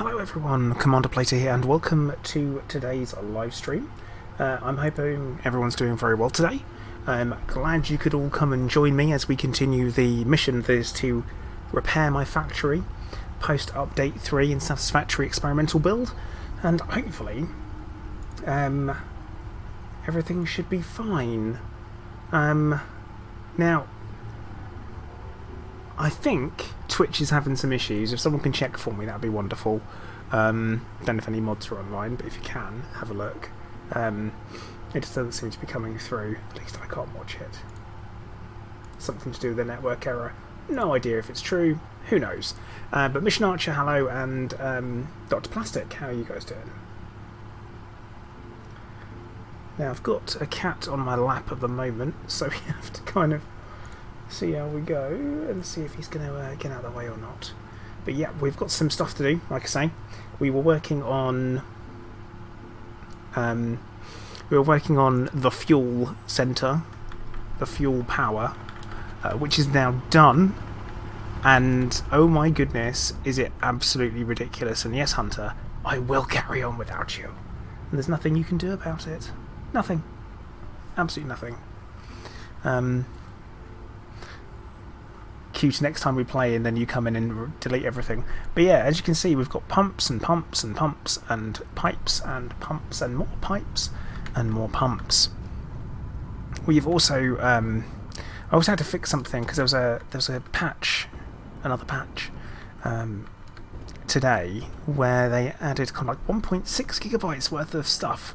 Hello everyone, Commander Plater here, and welcome to today's live stream. I'm hoping everyone's doing very well today. I'm glad you could all come and join me as we continue the mission that is to repair my factory post update 3 in Satisfactory experimental build, and hopefully everything should be fine. Now, I think Twitch is having some issues. If someone can check for me, that would be wonderful. Don't know if any mods are online, but if you can, have a look. It just doesn't seem to be coming through. At least I can't watch it. Something to do with the network error. No idea if it's true. Who knows? But Mission Archer, hello, and Dr. Plastic, how are you guys doing? Now, I've got a cat on my lap at the moment, so we have to kind of see how we go and see if he's going to get out of the way or not. But yeah, we've got some stuff to do. Like I say, we were working on the fuel center, the fuel power, which is now done. And oh my goodness, is it absolutely ridiculous? And yes, Hunter, I will carry on without you. And there's nothing you can do about it. Nothing. Absolutely nothing. Cute next time we play, and then you come in and delete everything. But yeah, as you can see, we've got pumps and pumps and pumps and pipes and pumps and more pipes and more pumps. We've also I also had to fix something because there was a patch, another patch today where they added kind of like 1.6 gigabytes worth of stuff.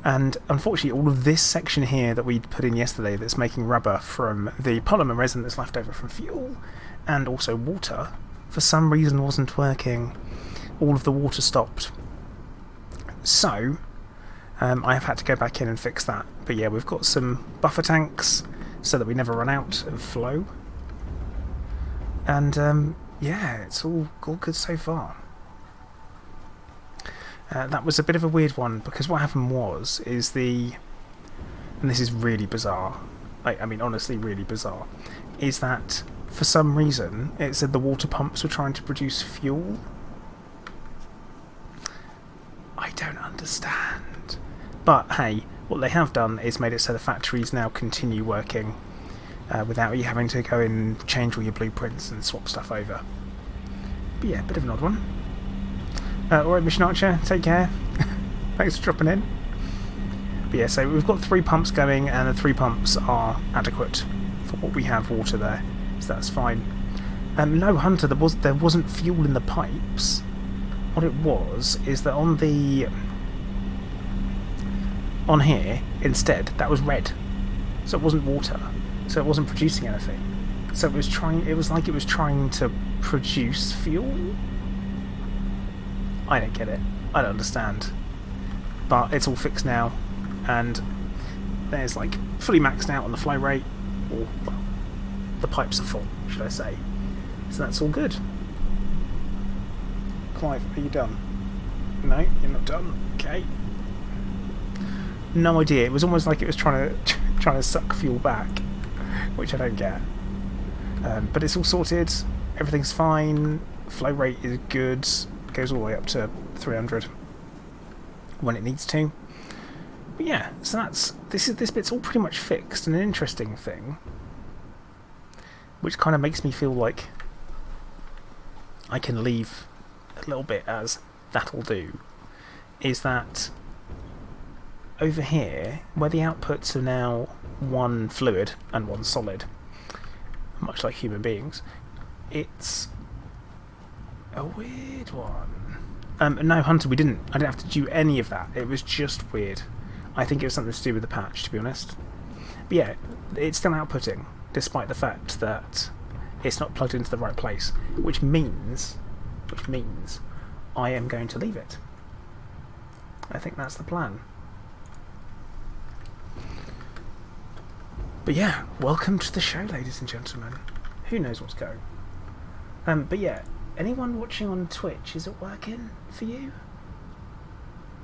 And unfortunately, all of this section here that we put in yesterday that's making rubber from the polymer resin that's left over from fuel and also water, for some reason wasn't working. All of the water stopped. So, I have had to go back in and fix that. But yeah, we've got some buffer tanks so that we never run out of flow. And yeah, it's all good so far. That was a bit of a weird one, because what happened is and this is really bizarre, I mean honestly really bizarre, is that for some reason it said the water pumps were trying to produce fuel. I don't understand. But hey, what they have done is made it so the factories now continue working without you having to go in, change all your blueprints and swap stuff over. But yeah, bit of an odd one. Alright, Mission Archer, take care. Thanks for dropping in. But yeah, so we've got 3 pumps going, and the 3 pumps are adequate for what we have water there, so that's fine. No, Hunter, there wasn't fuel in the pipes. What it was is that on here instead that was red, so it wasn't water, so it wasn't producing anything. So it was like it was trying to produce fuel. I don't get it. I don't understand. But it's all fixed now, and there's like fully maxed out on the flow rate, or well, the pipes are full, should I say. So that's all good. Clive, are you done? No, you're not done. Okay. No idea. It was almost like it was trying to suck fuel back, which I don't get. But it's all sorted. Everything's fine. Flow rate is good. Goes all the way up to 300 when it needs to. But yeah, so this bit's all pretty much fixed. And an interesting thing, which kind of makes me feel like I can leave a little bit as that'll do, is that over here, where the outputs are now one fluid and one solid, much like human beings, it's a weird one. No, Hunter, I didn't have to do any of that. It was just weird. I think it was something to do with the patch, to be honest. But yeah, it's still outputting, despite the fact that it's not plugged into the right place, which means I am going to leave it. I think that's the plan. But yeah, welcome to the show, ladies and gentlemen. Who knows what's going? But yeah, anyone watching on Twitch, is it working for you?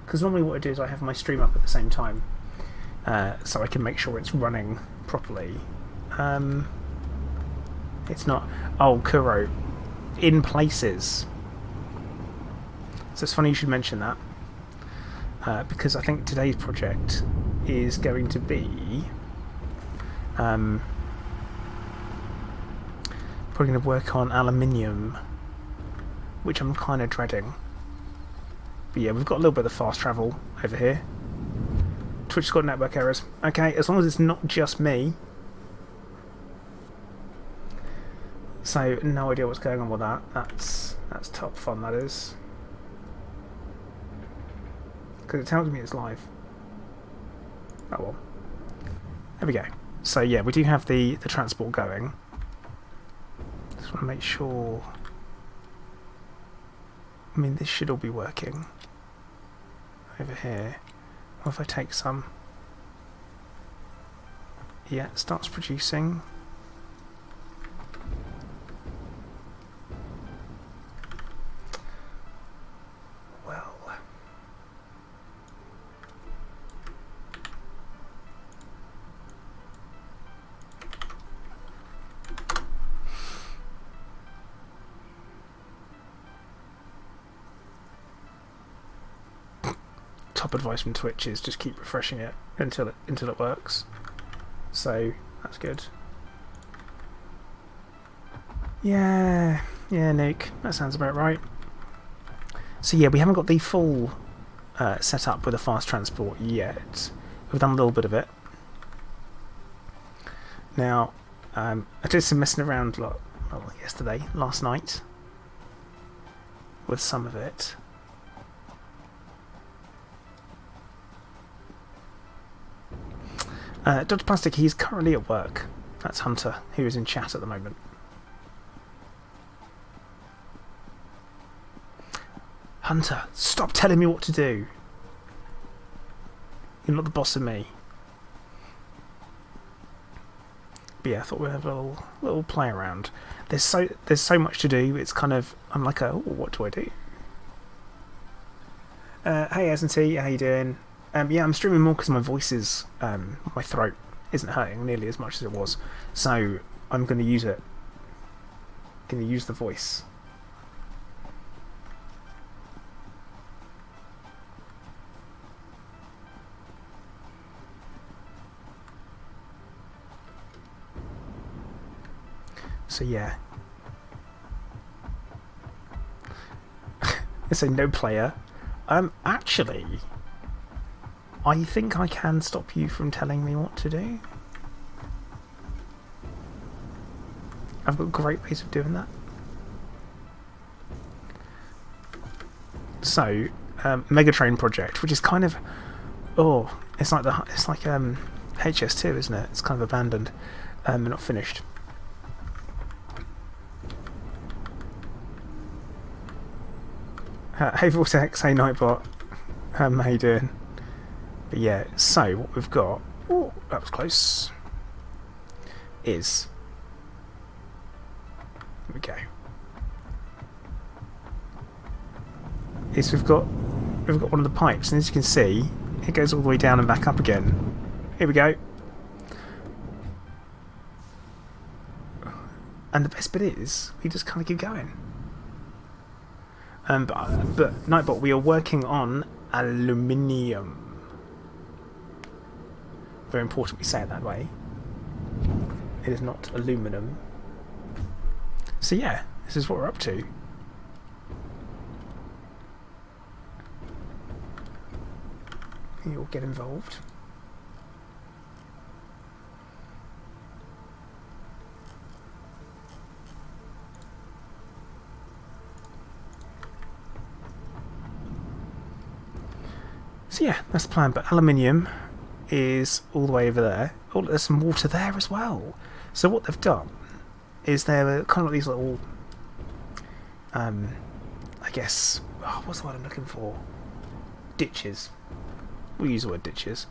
Because normally what I do is I have my stream up at the same time, so I can make sure it's running properly. It's not. Oh, Kuro. In places. So it's funny you should mention that, because I think today's project is going to be probably going to work on aluminium, which I'm kind of dreading. But yeah, we've got a little bit of fast travel over here. Twitch's got network errors. Okay, as long as it's not just me. So, no idea what's going on with that. That's top fun, that is. Because it tells me it's live. Oh well. There we go. So yeah, we do have the transport going. Just want to make sure... I mean, this should all be working. Over here. What if I take some? Yeah, it starts producing. Well. Top advice from Twitch is just keep refreshing it until it works. So that's good. Yeah, Nuke. That sounds about right. So yeah, we haven't got the full setup with a fast transport yet. We've done a little bit of it. Now, I did some messing around last night, with some of it. Dr. Plastic, he's currently at work. That's Hunter, who is in chat at the moment. Hunter, stop telling me what to do. You're not the boss of me. But yeah, I thought we'd have a little play around. There's so much to do. It's kind of, I'm like, oh, what do I do? Hey, S&T, how you doing? Yeah, I'm streaming more because my voice is, my throat isn't hurting nearly as much as it was. So I'm going to use it. Going to use the voice. So yeah. It's a no player. Actually, I think I can stop you from telling me what to do. I've got great ways of doing that. So, Megatrain project, which is kind of, it's like HS2, isn't it? It's kind of abandoned, not finished. Hey Vortex, hey Nightbot, how you doing? But yeah, so what we've got, oh, that was close, is, here we go, is we've got one of the pipes, and as you can see, it goes all the way down and back up again. Here we go. And the best bit is, we just kind of keep going. But Nightbot, we are working on aluminium. Very important we say it that way. It is not aluminum. So yeah, this is what we're up to. You'll get involved. So yeah, that's the plan, but aluminium is all the way over there. Oh, there's some water there as well. So what they've done is they're kind of like these little, I guess, what's the word I'm looking for? Ditches. We'll use the word ditches.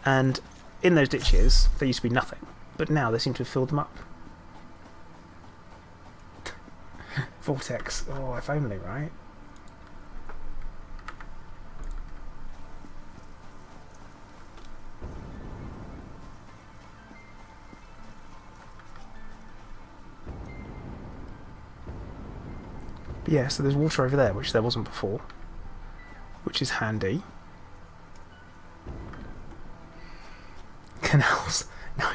And in those ditches, there used to be nothing, but now they seem to have filled them up. Vortex. Oh, if only, right? But yeah, so there's water over there, which there wasn't before, which is handy. Canals. No.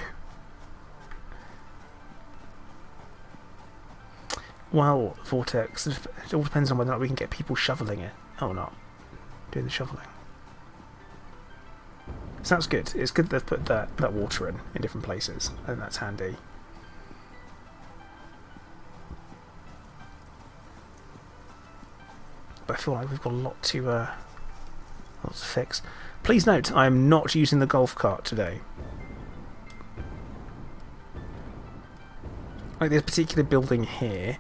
Well, Vortex, it all depends on whether or not we can get people shoveling it. Oh, not. Doing the shoveling. So that's good. It's good they've put that water in different places. I think that's handy. But I feel like we've got a lot to fix. Please note, I am not using the golf cart today. Like this particular building here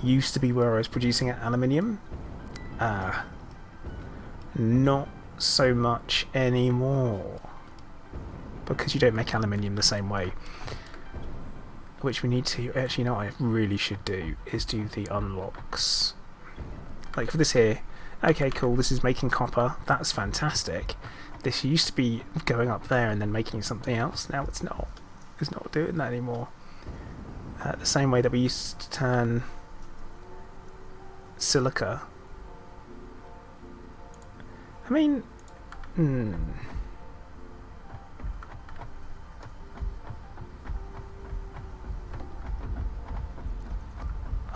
used to be where I was producing aluminium. Not so much anymore. Because you don't make aluminium the same way. Which we need to... Actually, you know what I really should do is do the unlocks. Like for this here, okay, cool, this is making copper. That's fantastic. This used to be going up there and then making something else. Now it's not. It's not doing that anymore. The same way that we used to turn silica. I mean,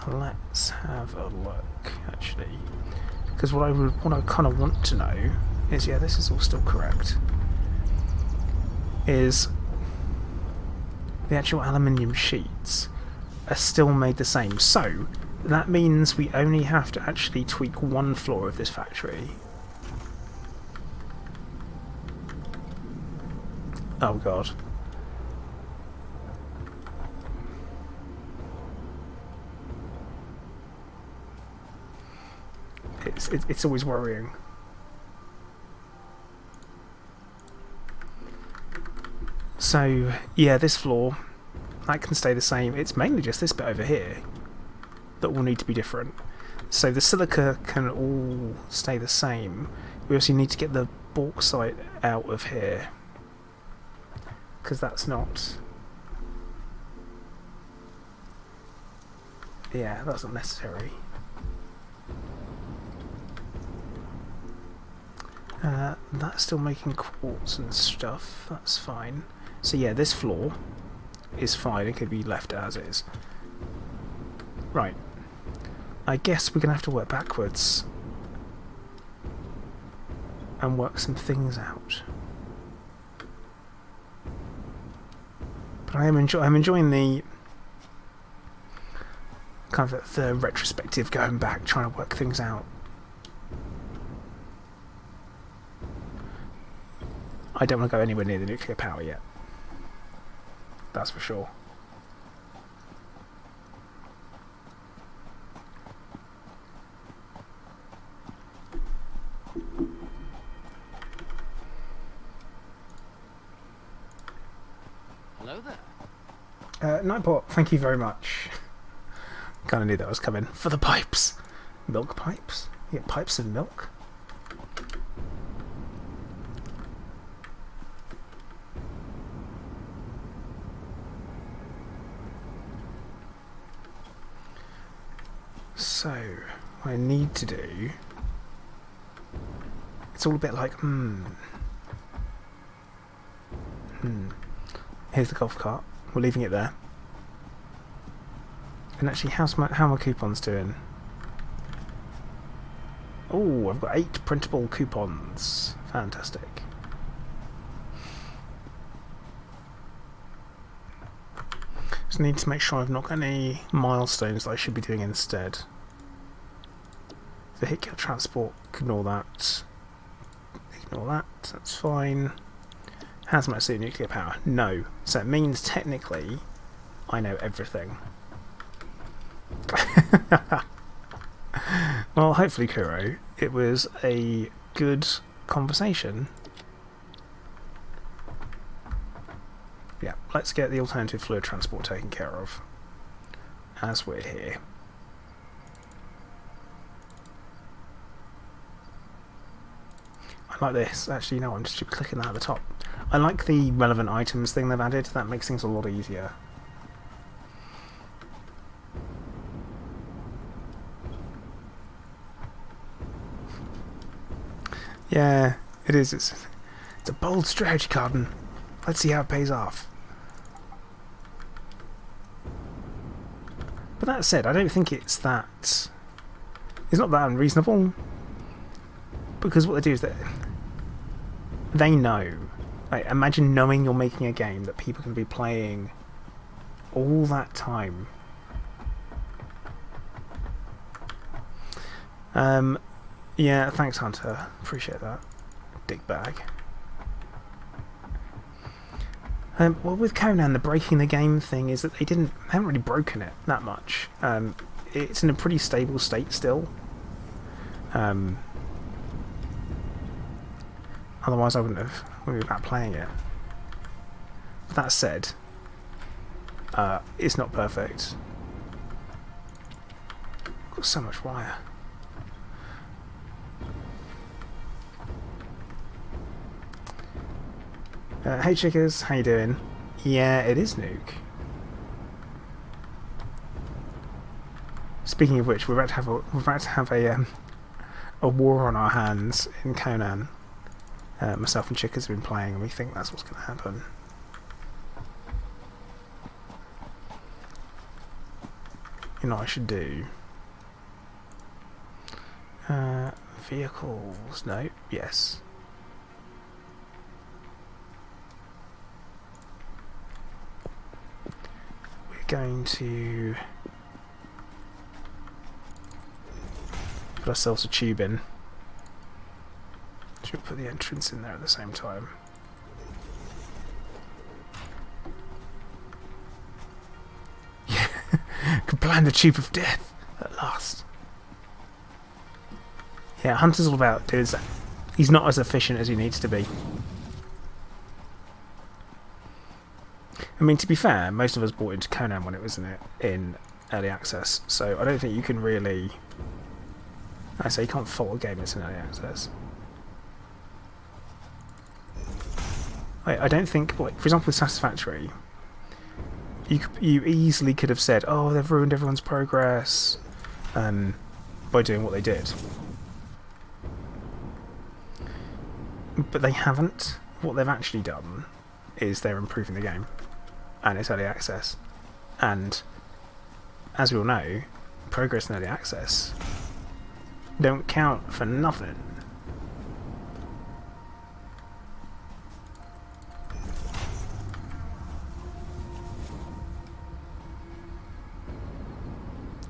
let's have a look, actually. Because what I kind of want to know is, yeah, this is all still correct, is the actual aluminium sheets are still made the same. So that means we only have to actually tweak one floor of this factory. Oh god. It's always worrying. So yeah, this floor, that can stay the same. It's mainly just this bit over here that will need to be different. So the silica can all stay the same. We also need to get the bauxite out of here, because that's not... Yeah, that's not necessary. That's still making quartz and stuff. That's fine. So yeah, this floor is fine. It could be left as is. Right. I guess we're going to have to work backwards and work some things out. But I'm enjoying the kind of the retrospective, going back, trying to work things out. I don't want to go anywhere near the nuclear power yet. That's for sure. Hello there. Nightbot, thank you very much. Kind of knew that was coming. For the pipes. Milk pipes? You get pipes of milk? So, what I need to do... It's all a bit like, Here's the golf cart. We're leaving it there. And actually, how are my coupons doing? Oh, I've got 8 printable coupons. Fantastic. Just need to make sure I've not got any milestones that I should be doing instead. Vehicular transport, ignore that. Ignore that, that's fine. Hazmat suit, nuclear power. No. So it means technically I know everything. Well, hopefully, Kuro, it was a good conversation. Yeah, let's get the alternative fluid transport taken care of as we're here. I like this. Actually, no, I'm just clicking that at the top. I like the relevant items thing they've added. That makes things a lot easier. Yeah, it is. It's a bold strategy, Carden. Let's see how it pays off. But that said, I don't think it's that... It's not that unreasonable. Because what they do is that they know. Like, imagine knowing you're making a game that people can be playing all that time. Yeah, thanks, Hunter. Appreciate that. Dick bag. Well, with Conan, the breaking the game thing is that they haven't really broken it that much. It's in a pretty stable state still. Otherwise, I wouldn't be back playing it. But that said, it's not perfect. Got so much wire. Hey chickers, how you doing? Yeah, it is Nuke. Speaking of which, we're about to have a war on our hands in Conan. Myself and Chickers have been playing, and we think that's what's going to happen. You know what I should do? Vehicles? No. Yes. Going to put ourselves a tube in. Should we put the entrance in there at the same time? Yeah, can plan the tube of death at last. Yeah, Hunter's all about doing that. He's not as efficient as he needs to be. I mean, to be fair, most of us bought into Conan when it was in early access, so I don't think you can really... I say you can't fault a game that's in early access. I don't think, like, for example, with Satisfactory, you easily could have said, oh, they've ruined everyone's progress by doing what they did. But they haven't. What they've actually done is they're improving the game. And it's early access. And as we all know, progress in early access don't count for nothing.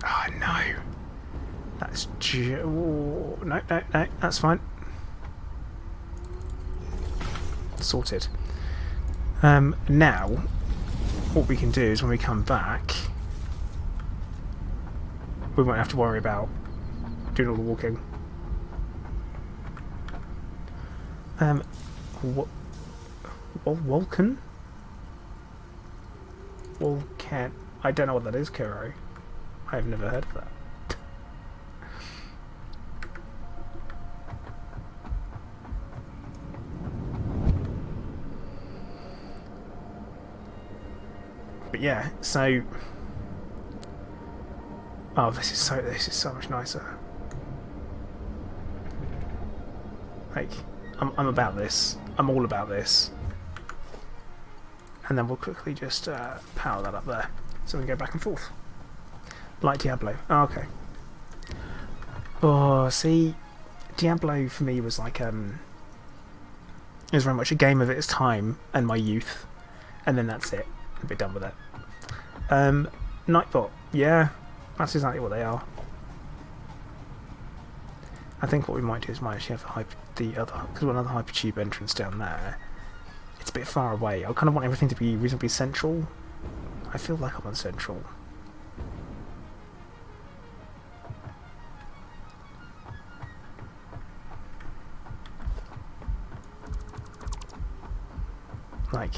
Oh no. That's no, that's fine. Sorted. Now what we can do is when we come back, we won't have to worry about doing all the walking. Vulcan? Vulcan. I don't know what that is, Kiro. I've never heard of that. But yeah, so this is so much nicer. Like, I'm about this. I'm all about this. And then we'll quickly just power that up there, so we can go back and forth, like Diablo. Oh, okay. Oh, see, Diablo for me was like it was very much a game of its time and my youth, and then that's it. A bit done with it. Nightbot, yeah, that's exactly what they are. I think what we might do is might actually have the other, because we've got another hypertube entrance down there. It's a bit far away. I kind of want everything to be reasonably central. I feel like I'm on central. Like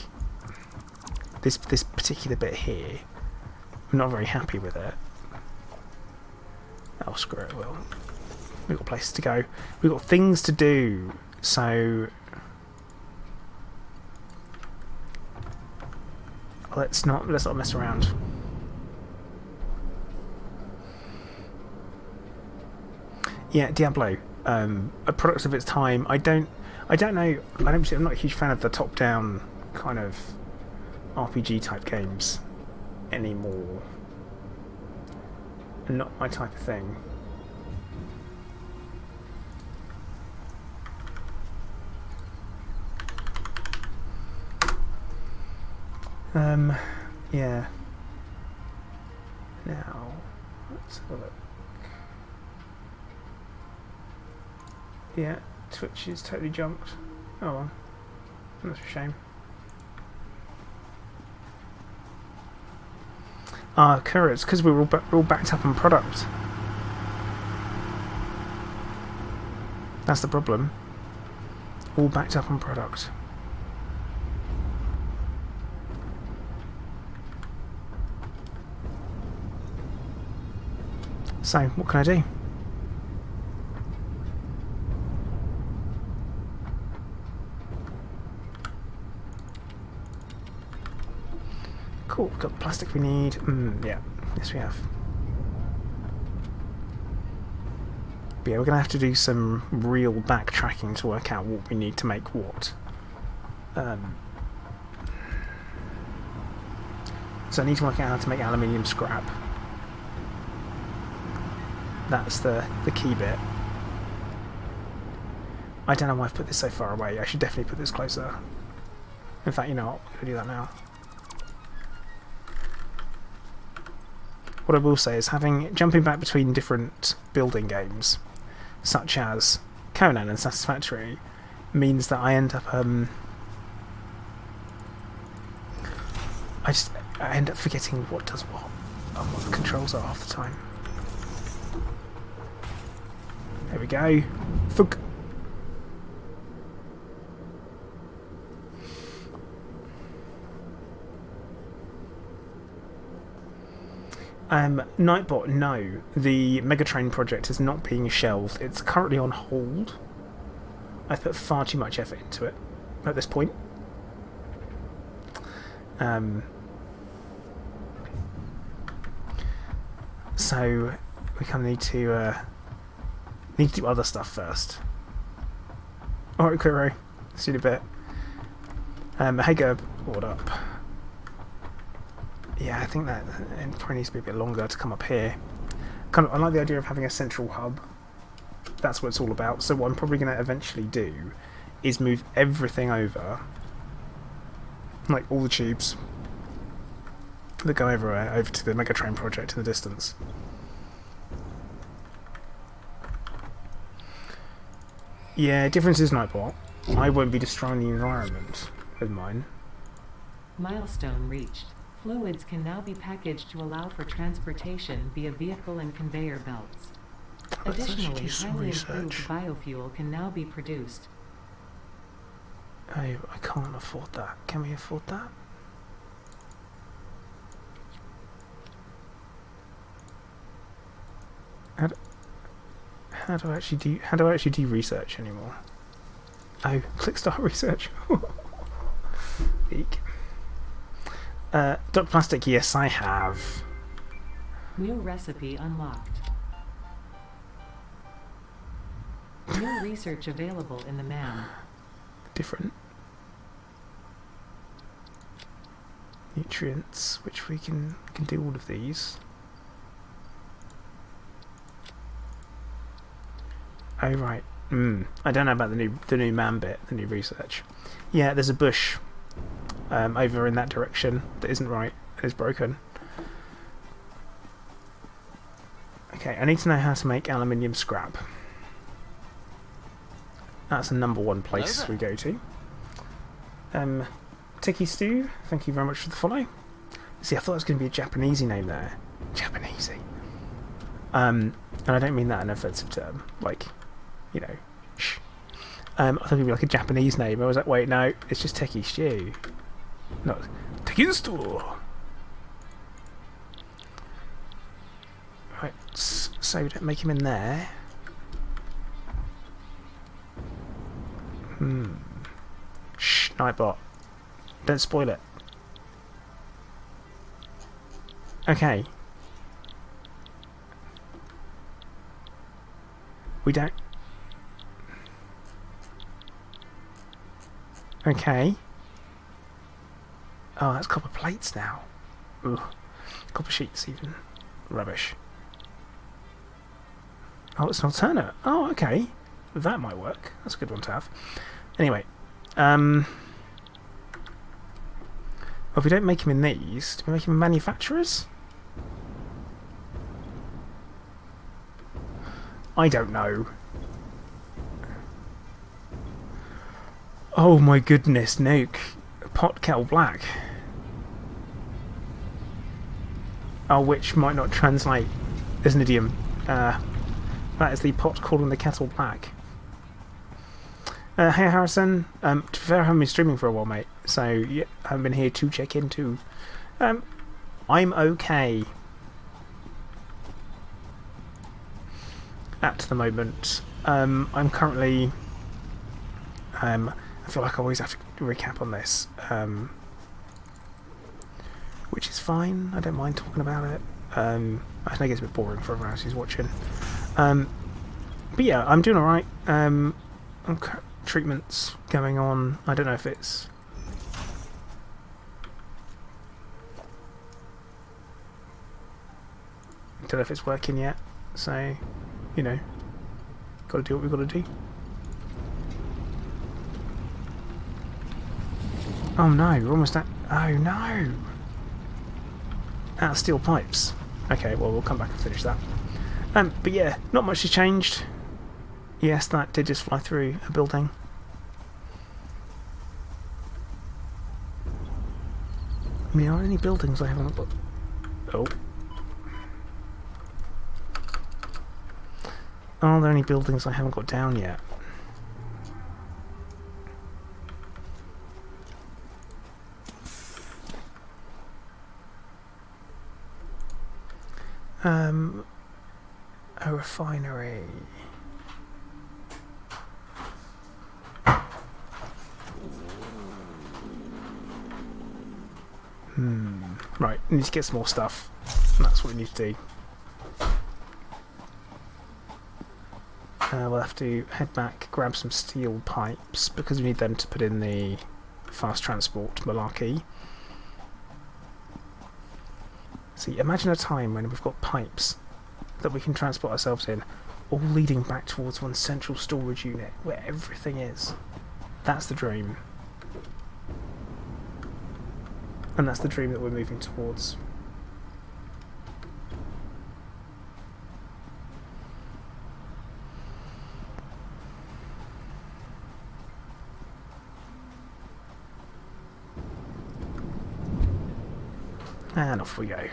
this particular bit here, I'm not very happy with it. Oh, screw it, Will. We've got places to go. We've got things to do, so let's not mess around. Yeah, Diablo. a product of its time. I don't know. I'm not a huge fan of the top-down kind of RPG type games anymore. Not my type of thing. Yeah. Now, let's have a look. Yeah, Twitch is totally jumped. Oh well. That's a shame. Kura, it's because we're all backed up on product. That's the problem. All backed up on product. So, what can I do? Cool, we've got the plastic we need. Yeah, yes we have. But yeah, we're going to have to do some real backtracking to work out what we need to make what. So I need to work out how to make aluminium scrap. That's the key bit. I don't know why I've put this so far away. I should definitely put this closer. In fact, you know what? We're going to do that now. What I will say is jumping back between different building games, such as Conan and Satisfactory, means that I end up I end up forgetting what does what and what the controls are half the time. There we go. Thug. Nightbot, no. The Megatrain project is not being shelved. It's currently on hold. I've put far too much effort into it at this point. So we kind of need to do other stuff first. Alright, Kuro. See you in a bit. Hey Gerb, what up? Yeah, I think that it probably needs to be a bit longer to come up here. I like the idea of having a central hub. That's what it's all about. So what I'm probably going to eventually do is move everything over, like all the tubes that go everywhere, over to the Megatrain project in the distance. Yeah, difference is Nightbot. I won't be destroying the environment with mine. Milestone reached. Fluids can now be packaged to allow for transportation via vehicle and conveyor belts. Additionally, highly improved biofuel can now be produced. Oh, I can't afford that. Can we afford that? How do I actually do research anymore? Oh, click start research. Eek. Dr. Plastic, yes, I have. New recipe unlocked. New research available in the MAM. Different nutrients, which we can do all of these. Oh right. I don't know about the new MAM bit, the new research. Yeah, there's a bush over in that direction that isn't right. It's broken. Okay, I need to know how to make aluminium scrap. That's the #1 place we go to. Tiki Stew, thank you very much for the follow. See, I thought it was going to be a Japanesey name there. Japanesey. And I don't mean that in an offensive term. Like, you know, shh. I thought it would be like a Japanese name. I was like, wait, no, it's just Tiki Stew. No, Tiki Stew. Right, so don't make him in there. Shh, Nightbot. Don't spoil it. Okay. We don't... Okay. Oh, that's copper plates now. Ugh. Copper sheets even. Rubbish. Oh, it's an alternate. Oh, okay. That might work. That's a good one to have. Anyway. Well, if we don't make them in these, do we make them in manufacturers? I don't know. Oh my goodness, Nuke. Pot kettle black. Oh, which might not translate as an idiom. That is the pot calling the kettle black. Hey Harrison. To be fair, I haven't been streaming for a while, mate. So, yeah, I haven't been here to check in too. I'm okay. At the moment. I'm currently... I feel like I always have to recap on this. Which is fine. I don't mind talking about it. I think it gets a bit boring for everyone else who's watching. But yeah, I'm doing alright. Treatments going on. I don't know if it's... I don't know if it's working yet. So, you know, got to do what we've got to do. Oh no, we're almost at... Oh no! Out of steel pipes. Okay, well, we'll come back and finish that. But yeah, not much has changed. Yes, that did just fly through a building. I mean, are there any buildings I haven't got... Oh. Are there any buildings I haven't got down yet? A refinery. Right, we need to get some more stuff. That's what we need to do. We'll have to head back, grab some steel pipes, because we need them to put in the fast transport malarkey. See, imagine a time when we've got pipes that we can transport ourselves in, all leading back towards one central storage unit where everything is. That's the dream. And that's the dream that we're moving towards. And off we go.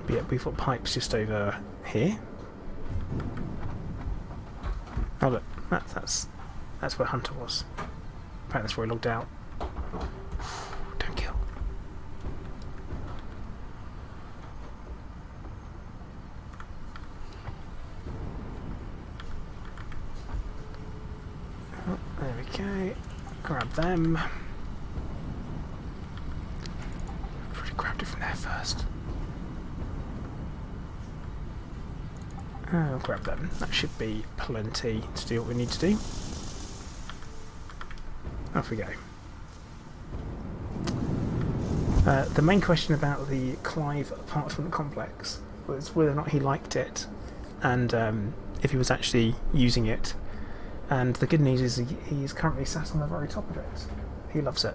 But yeah, we've got pipes just over here. Oh look, that's where Hunter was. Apparently that's where he logged out. Don't kill. Oh, there we go. Grab them. Probably grabbed it from there first. I'll grab them. That should be plenty to do what we need to do. Off we go. The main question about the Clive apartment complex was whether or not he liked it, and if he was actually using it. And the good news is he is currently sat on the very top of it. He loves it.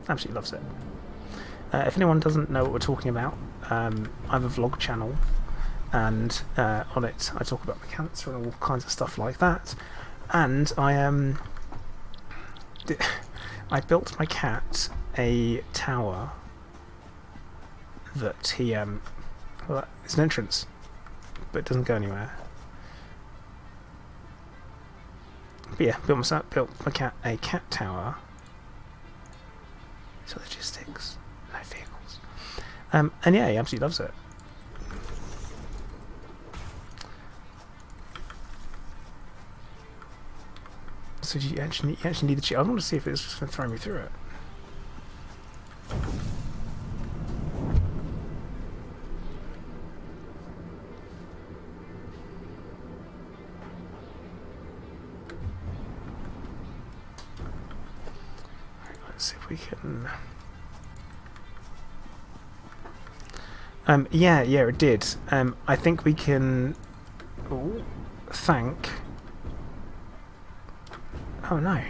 Absolutely loves it. If anyone doesn't know what we're talking about, I have a vlog channel, and on it I talk about my cancer and all kinds of stuff like that. And I built my cat a tower that he well, it's an entrance, but it doesn't go anywhere. But yeah, built my cat a cat tower. So logistics, no vehicles, and yeah, he absolutely loves it. So you actually need the cheat. I want to see if it's just going to throw me through it. Let's see if we can... yeah, it did. I think we can thank... Oh no,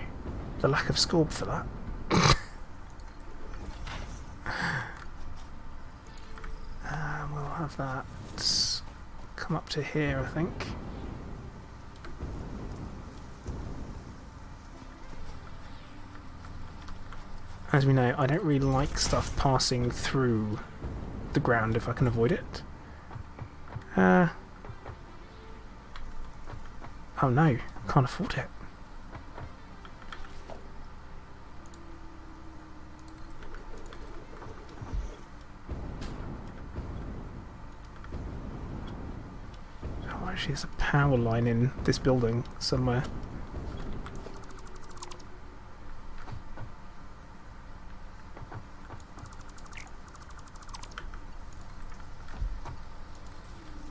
the lack of scorb for that. We'll have that come up to here, I think. As we know, I don't really like stuff passing through the ground if I can avoid it. Oh no, can't afford it. Oh, actually there's a power line in this building somewhere.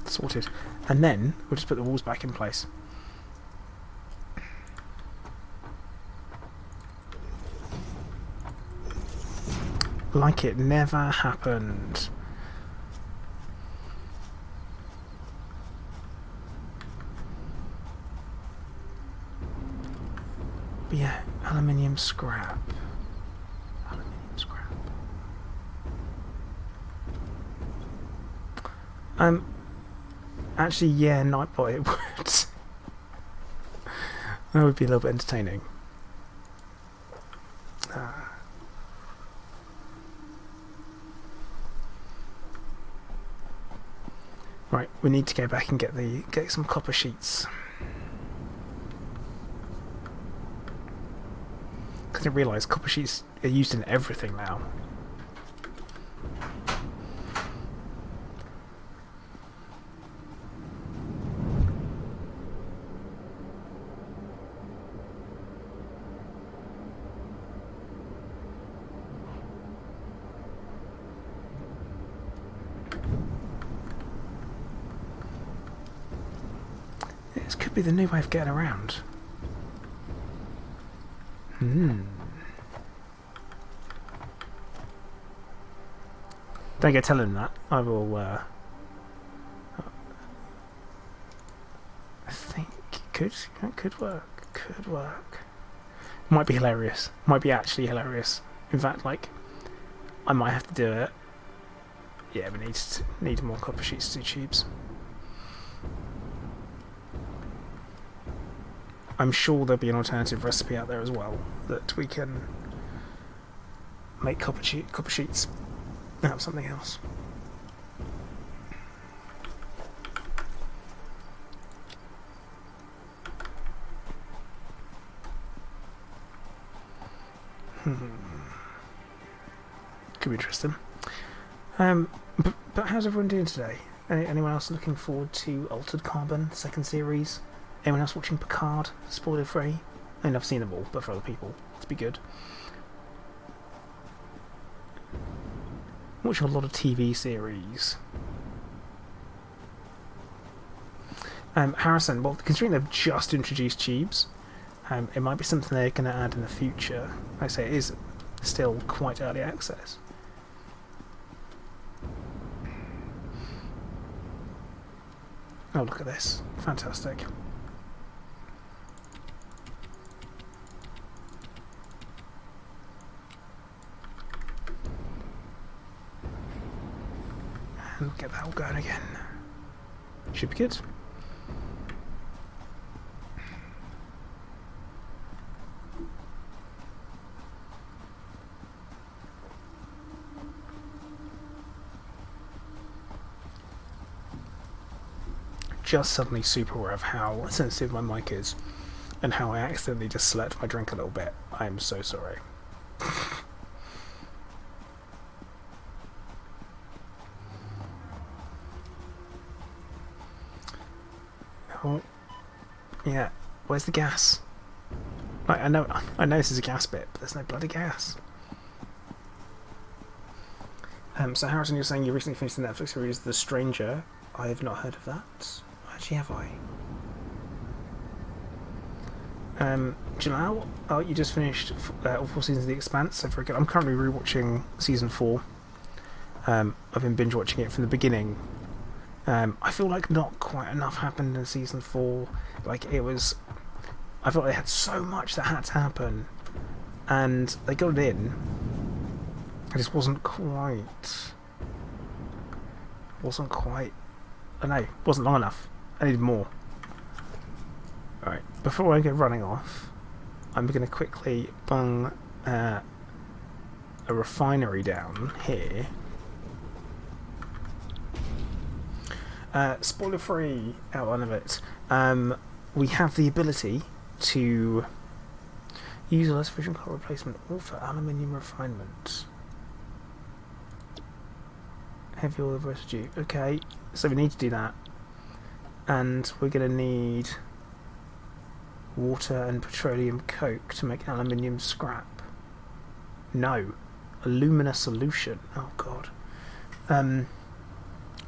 Sorted. And then we'll just put the walls back in place. Like it never happened. But yeah, aluminium scrap. Aluminium scrap. Actually, yeah, Nightbot, it would. That would be a little bit entertaining. Right, we need to go back and get some copper sheets. Because I didn't realise copper sheets are used in everything now. This could be the new way of getting around. Don't go telling him that. I will, I think it could work. Could work. Might be hilarious. Might be actually hilarious. In fact, like, I might have to do it. Yeah, we need more copper sheets to do tubes. I'm sure there'll be an alternative recipe out there as well that we can make copper sheets out of something else. Could be interesting. But how's everyone doing today? Anyone else looking forward to Altered Carbon, second series? Anyone else watching Picard, spoiler free? I mean, I've seen them all, but for other people, it'd be good. Watching a lot of TV series. Harrison, well, considering they've just introduced tubes, it might be something they're going to add in the future. Like I say, it is still quite early access. Oh, look at this. Fantastic. And get that all going again. Should be good. Just suddenly super aware of how sensitive my mic is and how I accidentally just select my drink a little bit. I am so sorry. Oh, yeah. Where's the gas? Like, I know this is a gas bit, but there's no bloody gas. So Harrison, you're saying you recently finished the Netflix series The Stranger. I have not heard of that. Actually, have I? Jalal, oh, you just finished all 4 seasons of The Expanse, so very good. I'm currently rewatching season 4. I've been binge watching it from the beginning. I feel like not quite enough happened in season 4. Like it was, I felt they had so much that had to happen, and they got it in. It just wasn't quite. I don't know. Wasn't long enough. I needed more. Right. Before I go running off, I'm going to quickly bung a refinery down here. Spoiler-free outline of it. We have the ability to use a less efficient coal replacement or for aluminium refinement. Heavy oil residue. Okay, so we need to do that. And we're going to need water and petroleum coke to make aluminium scrap. No. Alumina solution. Oh god.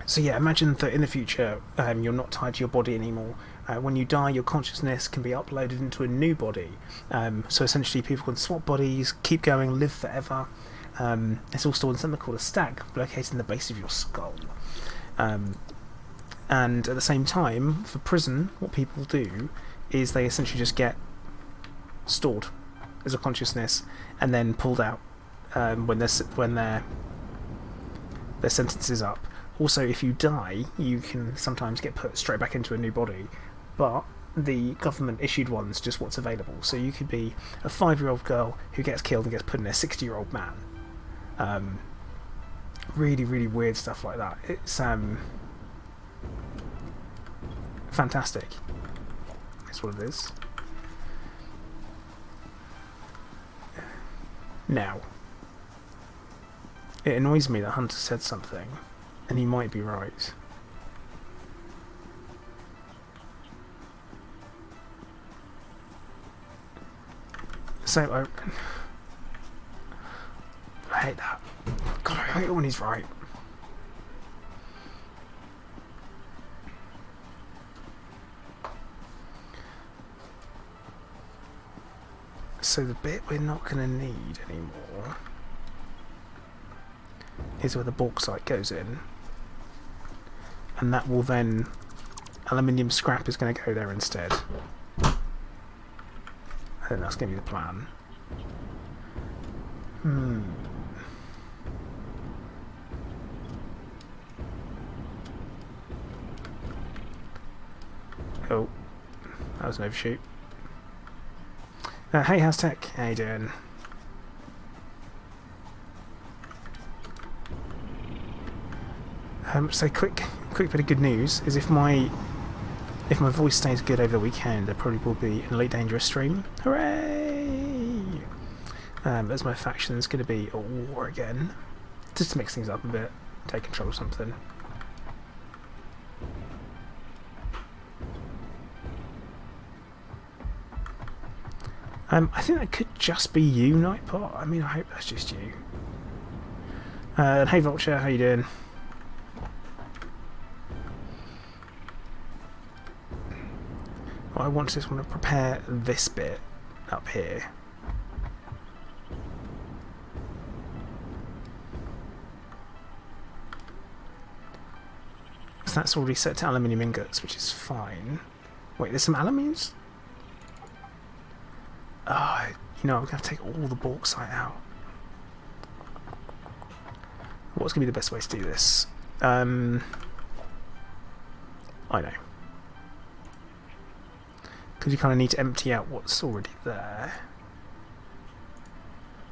So yeah, imagine that in the future you're not tied to your body anymore. When you die, your consciousness can be uploaded into a new body. So essentially people can swap bodies, keep going, live forever. It's all stored in something called a stack located in the base of your skull. And at the same time, for prison, what people do is they essentially just get stored as a consciousness and then pulled out when their sentence is up. Also, if you die, you can sometimes get put straight back into a new body, but the government issued one's just what's available. So you could be a 5-year-old girl who gets killed and gets put in a 60-year-old man. Really, really weird stuff like that. It's fantastic. That's what it is. Now, it annoys me that Hunter said something, and he might be right. So I hate that. God, I hate it when he's right. So the bit we're not going to need anymore is where the bauxite goes in, and that will then, aluminium scrap is going to go there instead. I think that's going to be the plan. Oh, that was an overshoot. Hey, how's tech? How you doing? So quick bit of good news is if my voice stays good over the weekend, there probably will be an Elite Dangerous stream. Hooray! As my faction is going to be at war again, just to mix things up a bit, take control of something. I think that could just be you, Nightbot. I mean, I hope that's just you. Hey Vulture, how you doing? What I want to prepare this bit up here. So that's already set to aluminium ingots, which is fine. Wait, there's some aluminiums? Oh, you know, I'm going to have to take all the bauxite out. What's going to be the best way to do this? I know. Because you kind of need to empty out what's already there.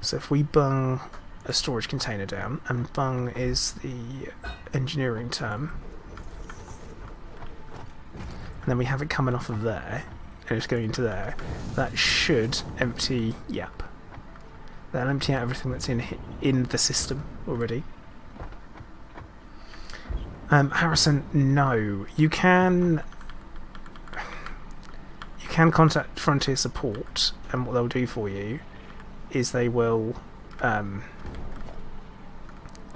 So if we bung a storage container down, and bung is the engineering term, and then we have it coming off of there, and it's going into there, that should empty, yep. That'll empty out everything that's in the system already. Harrison, no. You can contact Frontier Support, and what they'll do for you is they will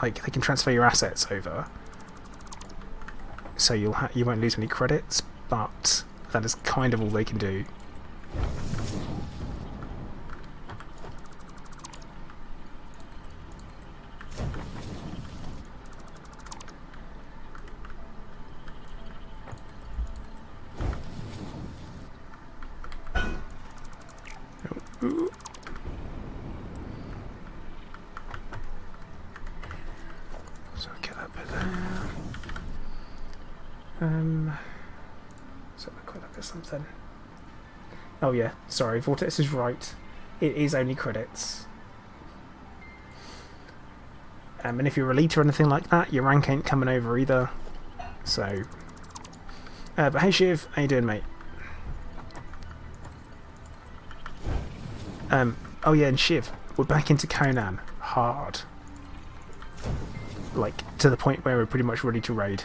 like they can transfer your assets over, so you won't lose any credits, but that is kind of all they can do. Ooh. So I'll get that bit there. Let's have a quick look at something. Oh yeah, sorry, Vortex is right. It is only credits. And if you're elite or anything like that, your rank ain't coming over either. So, but hey Shiv, how you doing, mate? Oh yeah, and Shiv, we're back into Conan hard. Like to the point where we're pretty much ready to raid.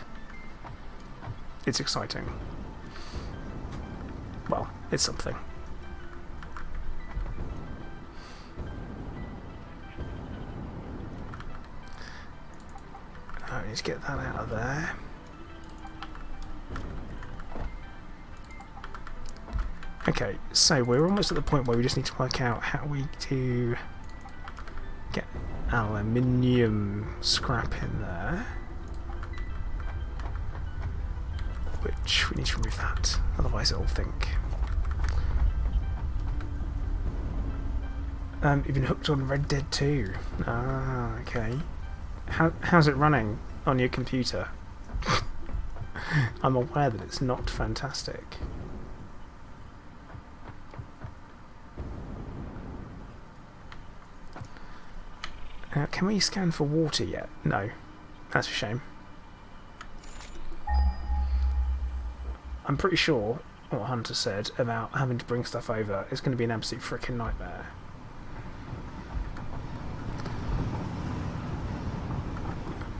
It's exciting. Well, it's something. I need to get that out of there. Okay, so we're almost at the point where we just need to work out how we do get aluminium scrap in there. Which we need to remove that, otherwise it'll think. You've been hooked on Red Dead 2. Ah, okay. How's it running on your computer? I'm aware that it's not fantastic. Can we scan for water yet? No. That's a shame. I'm pretty sure what Hunter said about having to bring stuff over is going to be an absolute freaking nightmare.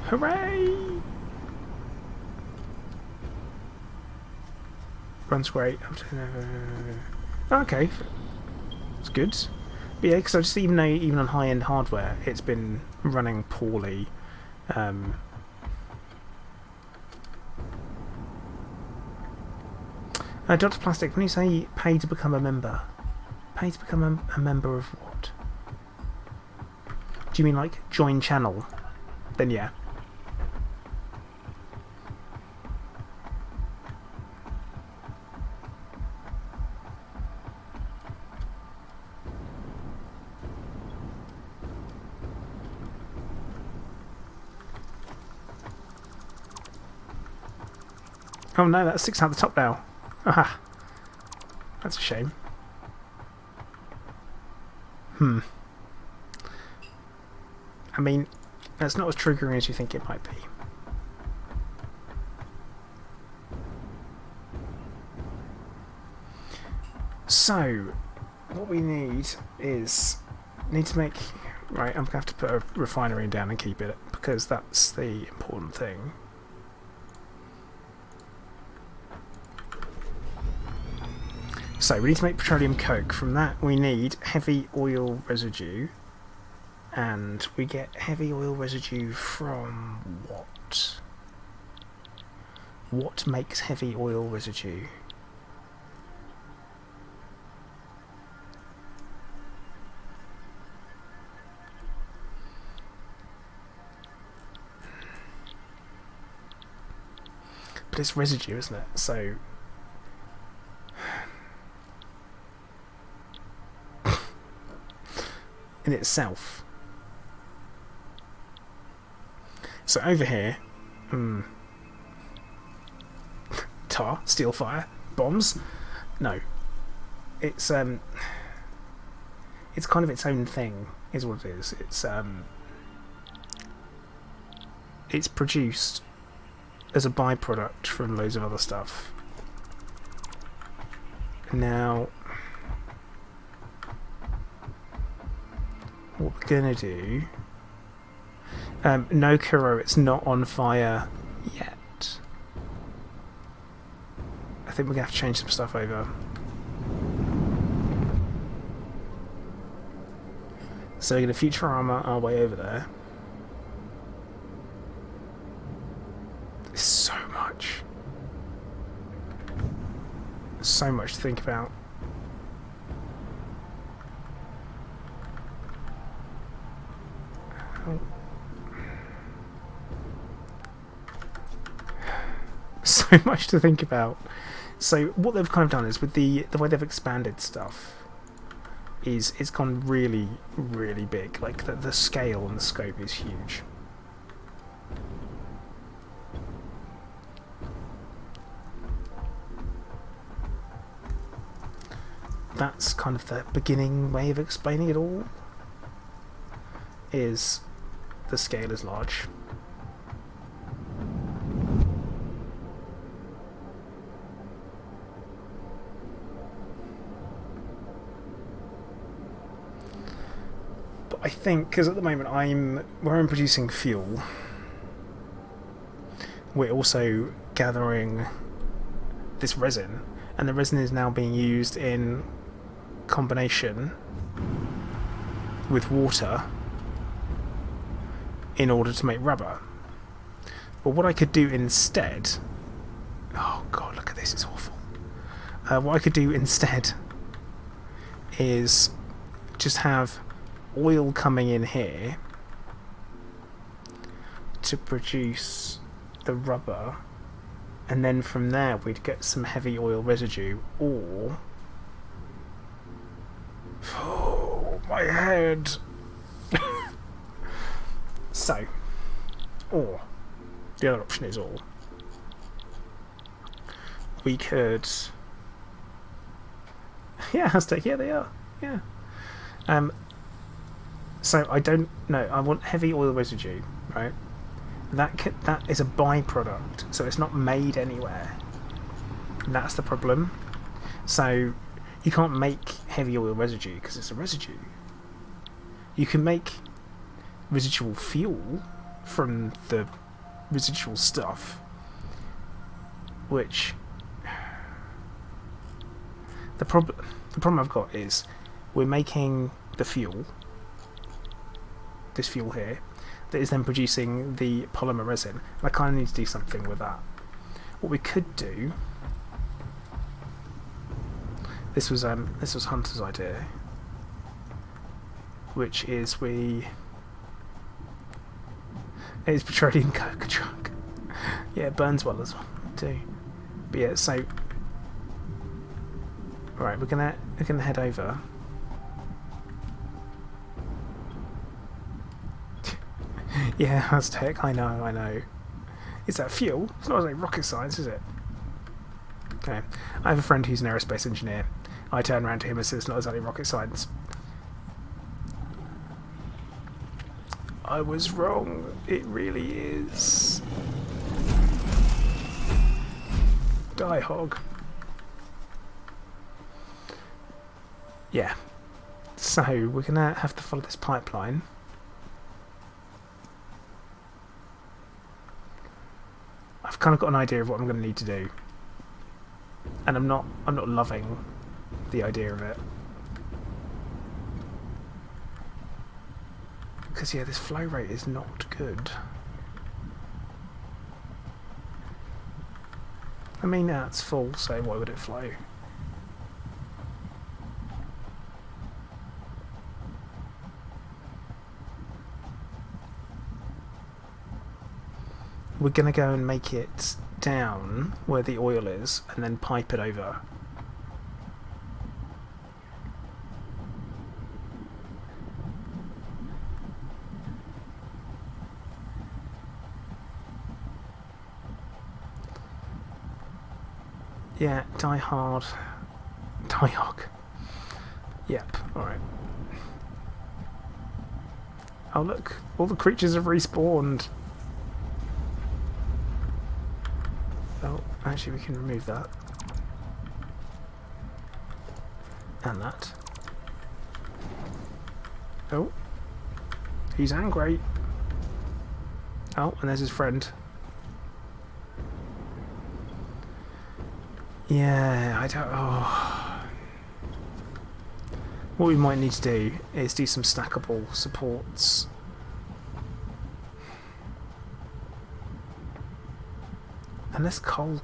Hooray! Runs great. Okay. It's good. But yeah, because I just even know even on high-end hardware, it's been running poorly. Dr. Plastic, when you say pay to become a member, pay to become a member of what? Do you mean like join channel? Then yeah. Oh no, that's 6 out the top now. Aha. That's a shame. I mean, that's not as triggering as you think it might be. So, what we need is... to make... Right, I'm going to have to put a refinery down and keep it, because that's the important thing. So we need to make petroleum coke. From that we need heavy oil residue, and we get heavy oil residue from what? What makes heavy oil residue? But it's residue, isn't it? So in itself. So over here, tar, steel fire, bombs. No, it's kind of its own thing, is what it is. It's produced as a byproduct from loads of other stuff. Now, what we're gonna do... no, Kuro, it's not on fire yet. I think we're gonna have to change some stuff over. So we're gonna future armor our way over there. There's so much. So much to think about. So much to think about. So what they've kind of done is with the way they've expanded stuff, it's gone really, really big. Like the scale and the scope is huge. That's kind of the beginning way of explaining it all. Is the scale is large. But I think, because at the moment where I'm producing fuel, we're also gathering this resin, and the resin is now being used in combination with water in order to make rubber. But what I could do instead... Oh god, look at this, it's awful. What I could do instead is just have oil coming in here to produce the rubber, and then from there we'd get some heavy oil residue, or... Oh, my head! So, or, the other option is or. We could... Yeah, Aztec, yeah they are, yeah. So I don't know, I want heavy oil residue, right? That is a byproduct, so it's not made anywhere. And that's the problem. So you can't make heavy oil residue because it's a residue. You can make residual fuel from the residual stuff, which the problem I've got is we're making the fuel, this fuel here, that is then producing the polymer resin, and I kind of need to do something with that. What we could do, this was Hunter's idea, which is it's petroleum coke truck. Yeah, it burns well as well too. But yeah, so right, we're gonna head over. Yeah, Aztec, I know. Is that fuel? It's not like rocket science, is it? Okay. I have a friend who's an aerospace engineer. I turn around to him and say it's not exactly rocket science. I was wrong. It really is. Die, hog. Yeah. So, we're gonna have to follow this pipeline. I've kind of got an idea of what I'm going to need to do, and I'm not loving the idea of it, because yeah, this flow rate is not good. I mean, now it's full, so why would it flow? We're going to go and make it down where the oil is and then pipe it over. Yeah, die hard. Die hog. Yep, alright. Oh look, all the creatures have respawned. Oh, actually we can remove that. And that. Oh. He's angry. Oh, and there's his friend. Yeah, I don't... Oh. What we might need to do is do some stackable supports. Unless coal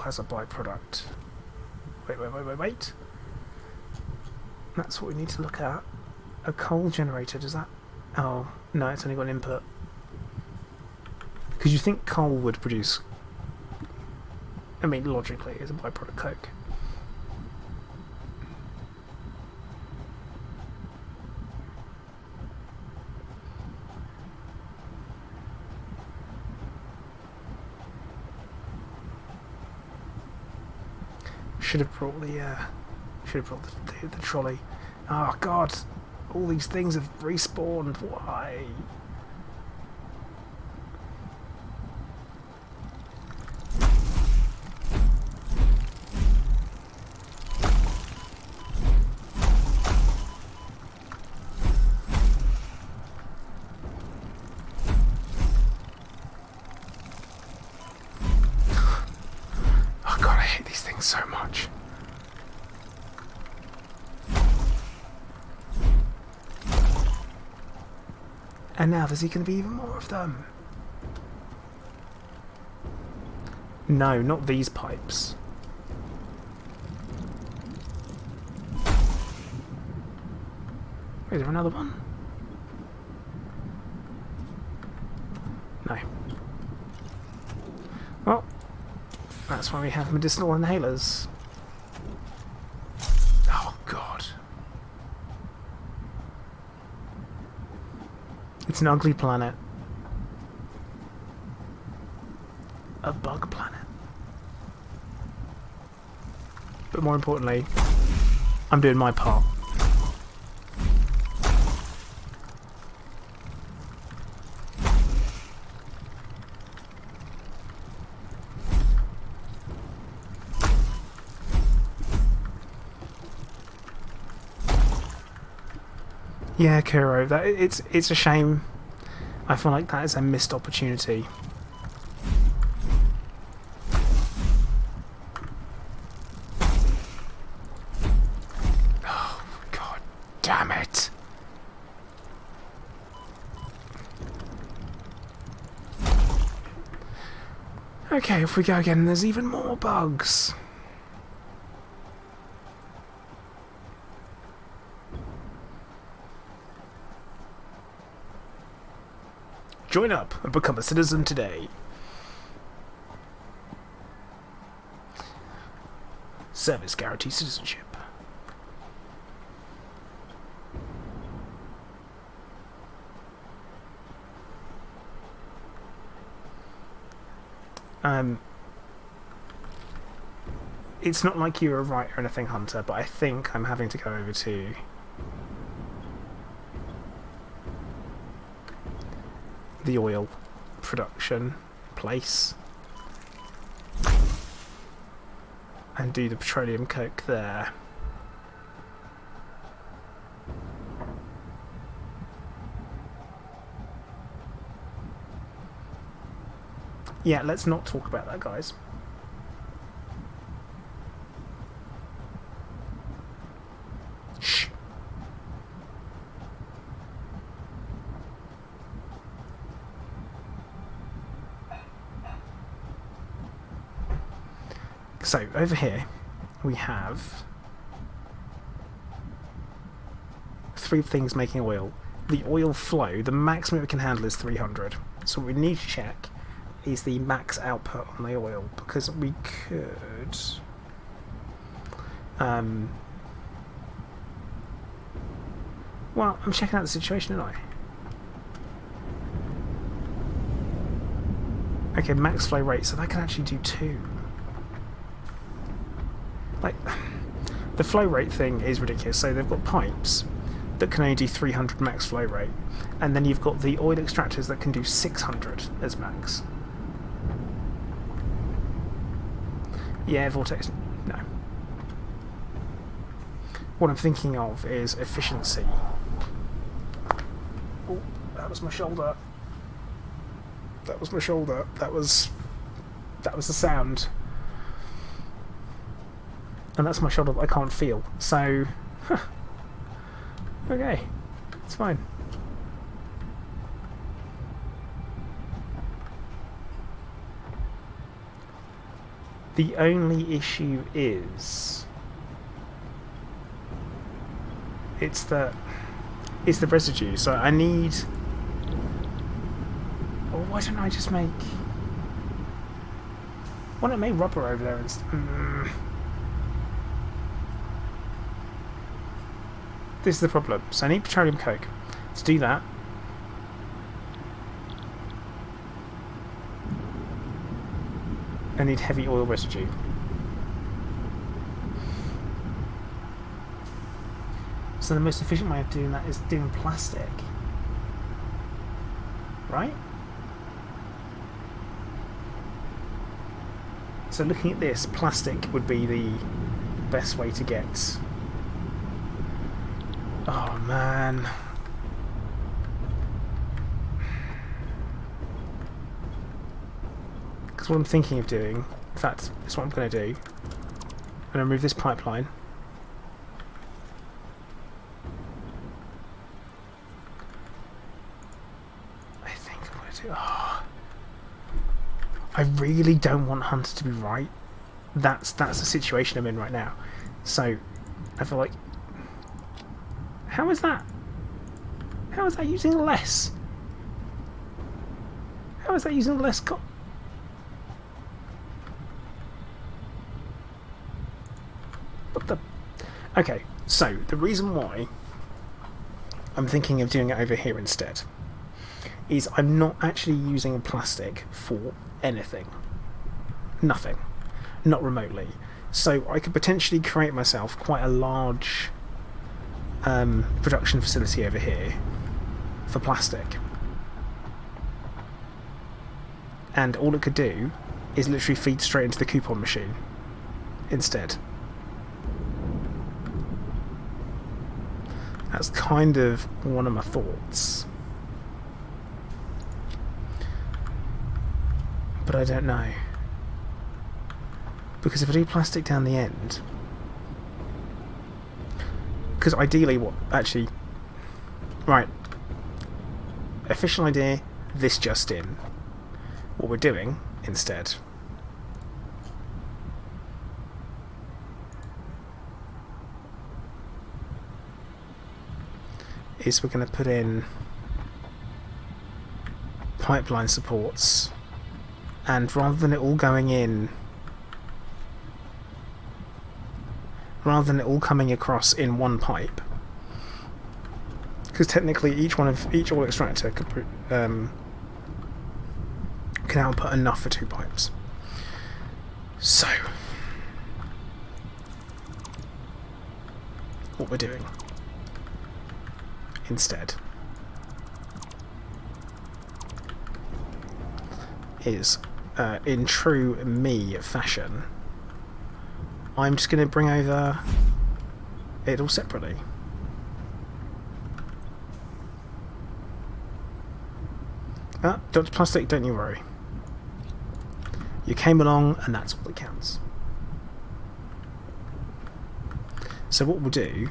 has a byproduct. Wait. That's what we need to look at. A coal generator, does that... Oh, no, it's only got an input. Because you think coal would produce... I mean, logically, it's a byproduct coke. Should have brought the trolley. Oh god, all these things have respawned. Why? So much. And now there's going to be even more of them. No, not these pipes. Is there another one? No. Well, that's why we have medicinal inhalers. Oh god. It's an ugly planet. A bug planet. But more importantly, I'm doing my part. Yeah, Kuro, it's a shame. I feel like that is a missed opportunity. Oh, god damn it. Okay, if we go again, there's even more bugs. Join up and become a citizen today. Service guarantee citizenship. It's not like you're a writer or anything, Hunter, but I think I'm having to go over to the oil production place and do the petroleum coke there. Yeah, let's not talk about that, guys. Shh. So, over here, we have 3 things making oil. The oil flow, the maximum it can handle is 300. So what we need to check is the max output on the oil, because we could... well, I'm checking out the situation, aren't I? Okay, max flow rate, so that can actually do 2. Like, the flow rate thing is ridiculous. So they've got pipes that can only do 300 max flow rate, and then you've got the oil extractors that can do 600 as max. Yeah, vortex, no. What I'm thinking of is efficiency. Oh, that was my shoulder. That was my shoulder. That was the sound. And that's my shoulder that I can't feel. So, okay, it's fine. The only issue is it's the residue. So I need. Or why don't I just make? Why don't I make rubber over there instead? This is the problem. So I need petroleum coke. To do that, I need heavy oil residue. So the most efficient way of doing that is doing plastic. Right? So looking at this, plastic would be the best way to get... Oh man. Because what I'm thinking of doing, in fact, that's what I'm going to do. I'm going to remove this pipeline. I think I'm going to do... Oh. I really don't want Hunter to be right. That's the situation I'm in right now. So, I feel like... How is that? How is that using less? How is that using less What the... Okay, so the reason why I'm thinking of doing it over here instead is I'm not actually using a plastic for anything. Nothing. Not remotely. So I could potentially create myself quite a large production facility over here for plastic. And all it could do is literally feed straight into the coupon machine instead. That's kind of one of my thoughts. But I don't know. Because if I do plastic down the end... Because ideally what... Actually... Right. Official idea, this just in. What we're doing, instead... is we're going to put in... pipeline supports... and rather than it all going in, rather than it all coming across in one pipe, because technically each oil extractor could can output enough for 2 pipes. So what we're doing instead is, in true me fashion, I'm just going to bring over it all separately. Dr. Plastic, don't you worry. You came along and that's all that counts. So what we'll do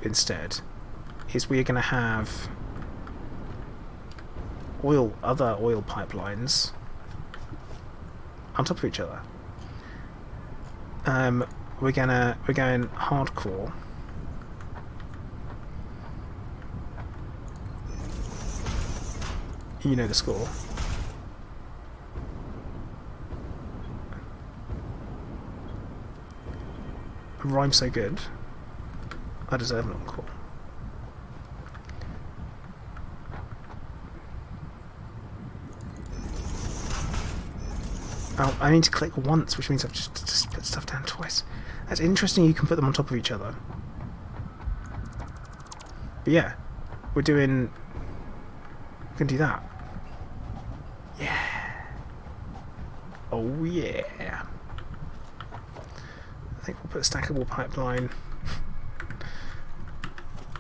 instead is we're going to have other oil pipelines on top of each other. We're going hardcore. You know the score. A rhyme so good, I deserve an encore. Oh, I need to click once, which means I've just put stuff down twice. That's interesting, you can put them on top of each other. But yeah, we're doing... we can do that. Yeah. Oh yeah. I think we'll put a stackable pipeline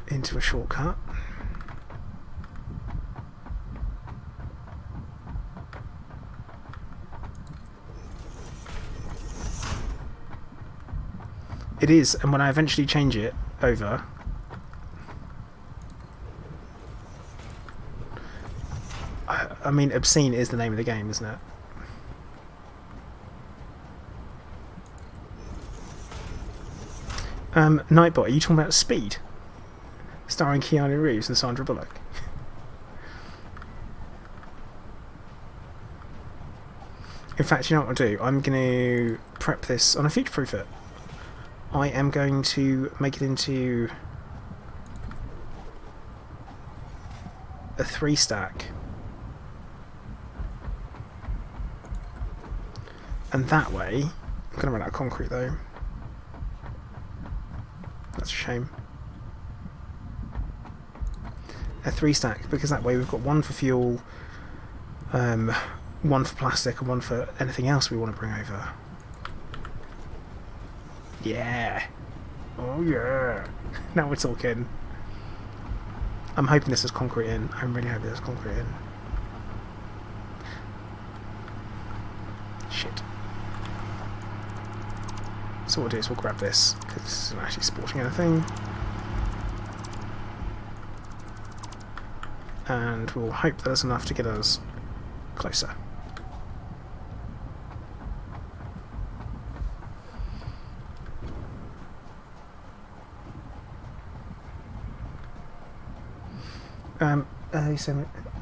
into a shortcut. It is, and when I eventually change it over, I mean, obscene is the name of the game, isn't it? Nightbot, are you talking about Speed? Starring Keanu Reeves and Sandra Bullock. In fact, you know what I'll do? I'm going to prep this on a future-proof it. I am going to make it into a 3-stack. And that way... I'm going to run out of concrete though. That's a shame. a 3 stack, because that way we've got 1 for fuel, 1 for plastic, and 1 for anything else we want to bring over. Yeah. Oh yeah. Now we're talking. I'm hoping this is concrete in. I'm really hoping this is concrete in. Shit. So what we'll do is we'll grab this, because this isn't actually sporting anything. And we'll hope that there's enough to get us closer.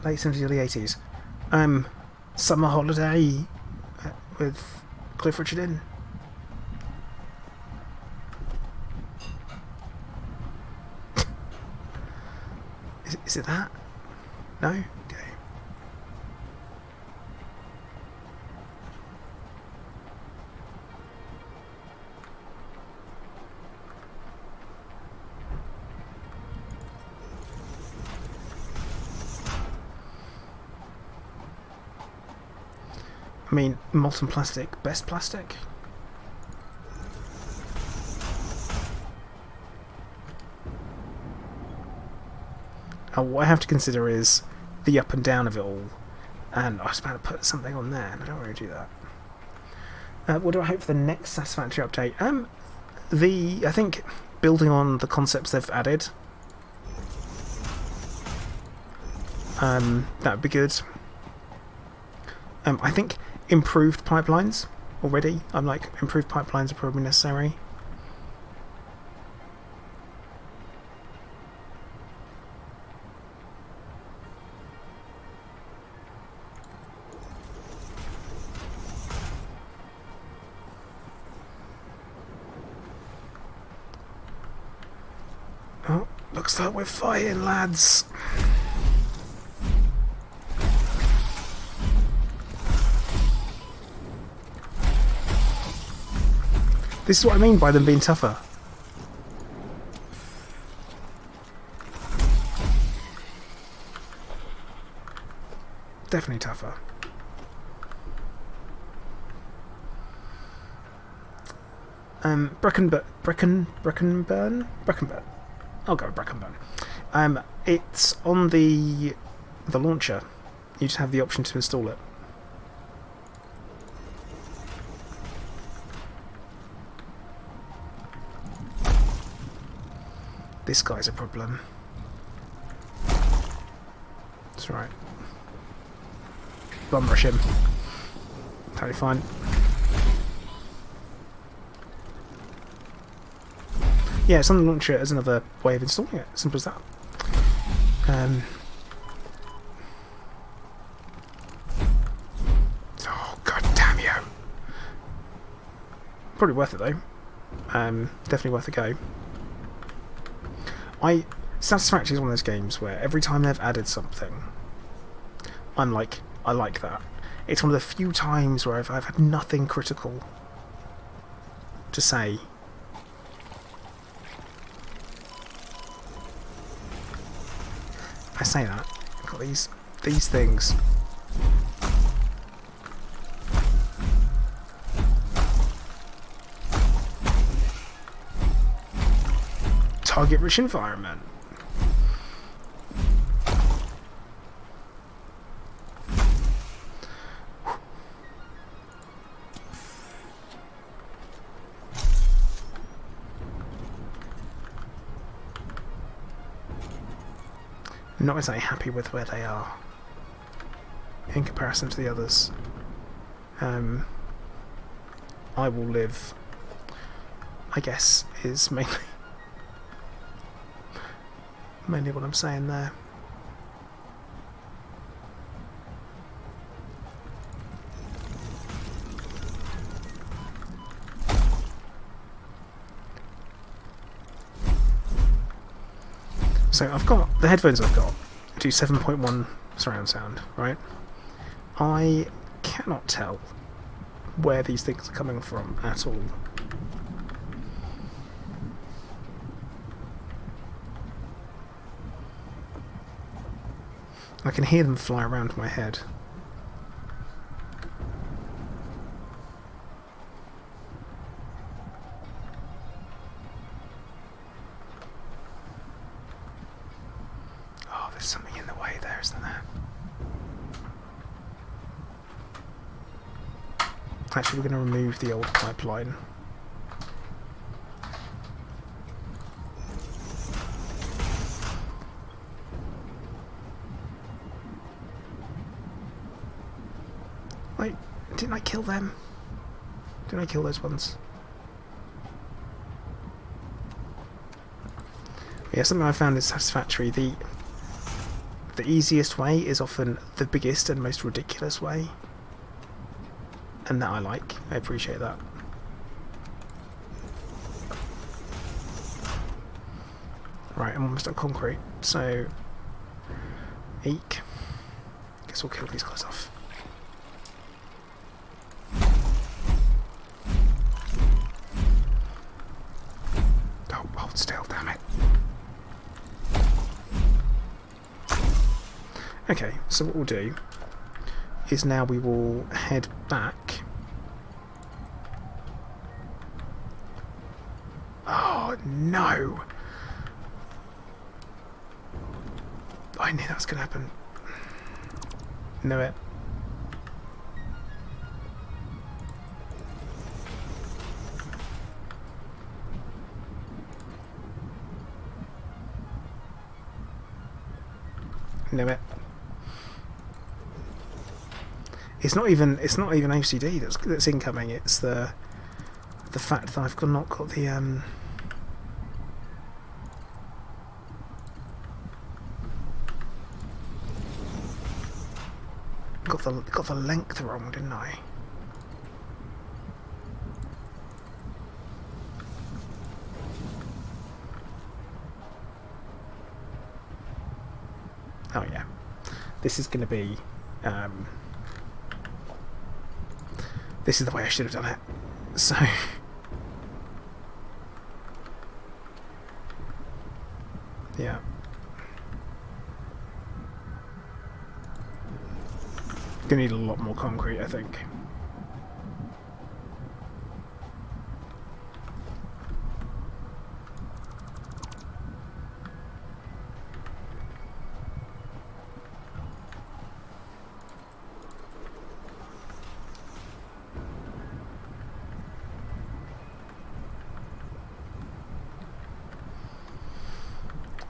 Late 70s, early 80s. Summer holiday with Cliff Richard in. Is it that? No? Okay. I mean, molten plastic, best plastic? What I have to consider is the up and down of it all. And I was about to put something on there, and I don't want to do that. What do I hope for the next Satisfactory update? I think building on the concepts they've added, that would be good. I think improved pipelines already. I'm like, improved pipelines are probably necessary. Oh, looks like we're fighting, lads. This is what I mean by them being tougher. Definitely tougher. Breckenburn? I'll go with Breckenburn. It's on the launcher. You just have the option to install it. This guy's a problem. That's right. Bum rush him. Totally fine. Yeah, it's on the launcher as another way of installing it. Simple as that. Oh, god damn you. Probably worth it though. Definitely worth a go. Satisfactory is one of those games where every time they've added something, I'm like, I like that. It's one of the few times where I've had nothing critical to say. I say that. I've got these things. Target-rich environment. Not exactly happy with where they are in comparison to the others. I will live, I guess, is mainly what I'm saying there. So I've got the headphones I've got do 7.1 surround sound, right? I cannot tell where these things are coming from at all. I can hear them fly around my head. Oh, there's something in the way there, isn't there? Actually, we're going to remove the old pipeline. Wait, didn't I kill them? Didn't I kill those ones? Yeah, something I found is Satisfactory. The easiest way is often the biggest and most ridiculous way. And that I like. I appreciate that. Right, I'm almost at concrete, so... Eek. Guess we'll kill these guys off. Oh, hold still, damn it. Okay, so what we'll do is now we will head back. Oh no! I knew that was going to happen. Knew it. Knew it. It's not even OCD that's incoming. It's the fact that I've not got the got the length wrong, didn't I? Oh yeah, this is going to be. This is the way I should have done it. So. Yeah. Gonna need a lot more concrete, I think.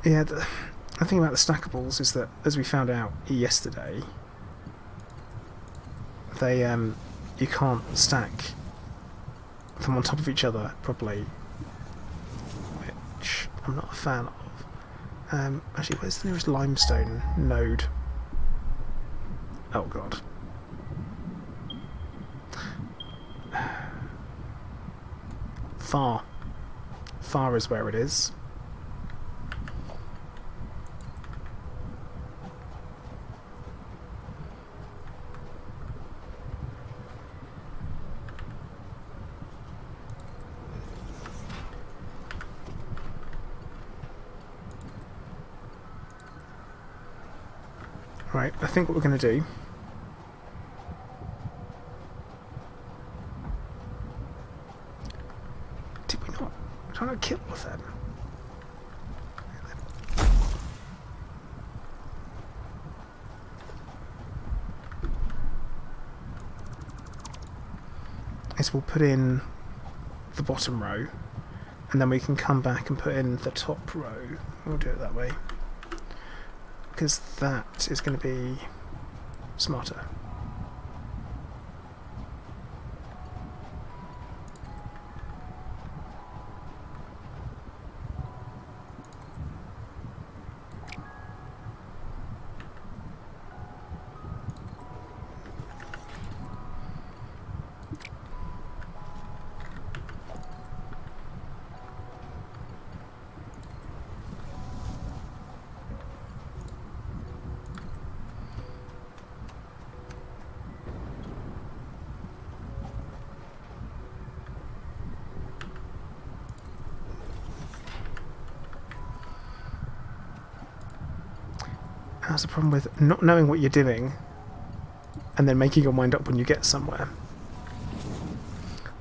Yeah, the thing about the stackables is that, as we found out yesterday, they you can't stack them on top of each other properly, which I'm not a fan of. Actually, where's the nearest limestone node? Oh god. Far is where it is. Right, I think what we're going to do did we not try to kill all of them? Is we'll put in the bottom row and then we can come back and put in the top row. We'll do it that way, because that is going to be smarter. That's the problem with not knowing what you're doing and then making your mind up when you get somewhere.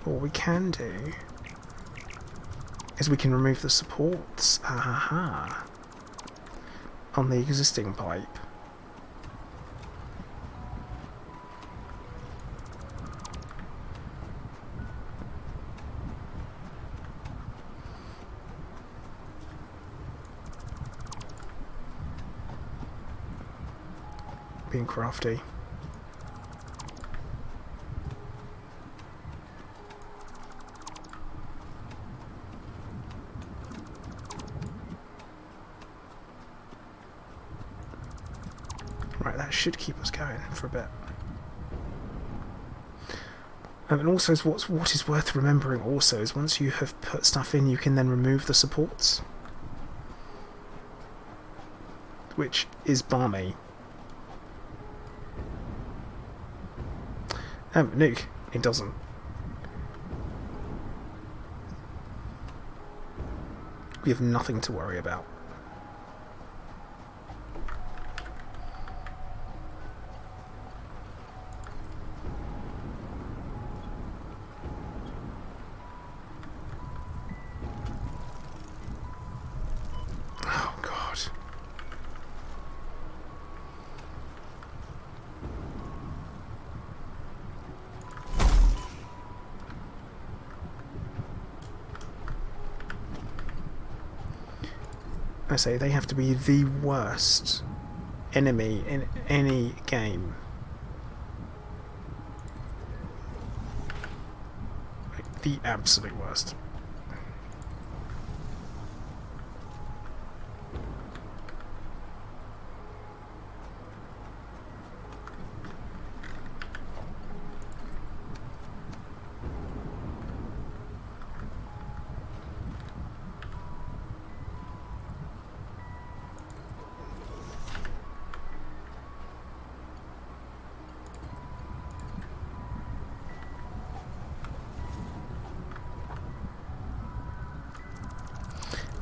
What we can do is we can remove the supports on the existing pipe. Being crafty. Right, that should keep us going for a bit. And also, what is worth remembering also is once you have put stuff in, you can then remove the supports, which is balmy. Nuke, it doesn't. We have nothing to worry about. Oh, God. I say they have to be the worst enemy in any game. Like, the absolute worst.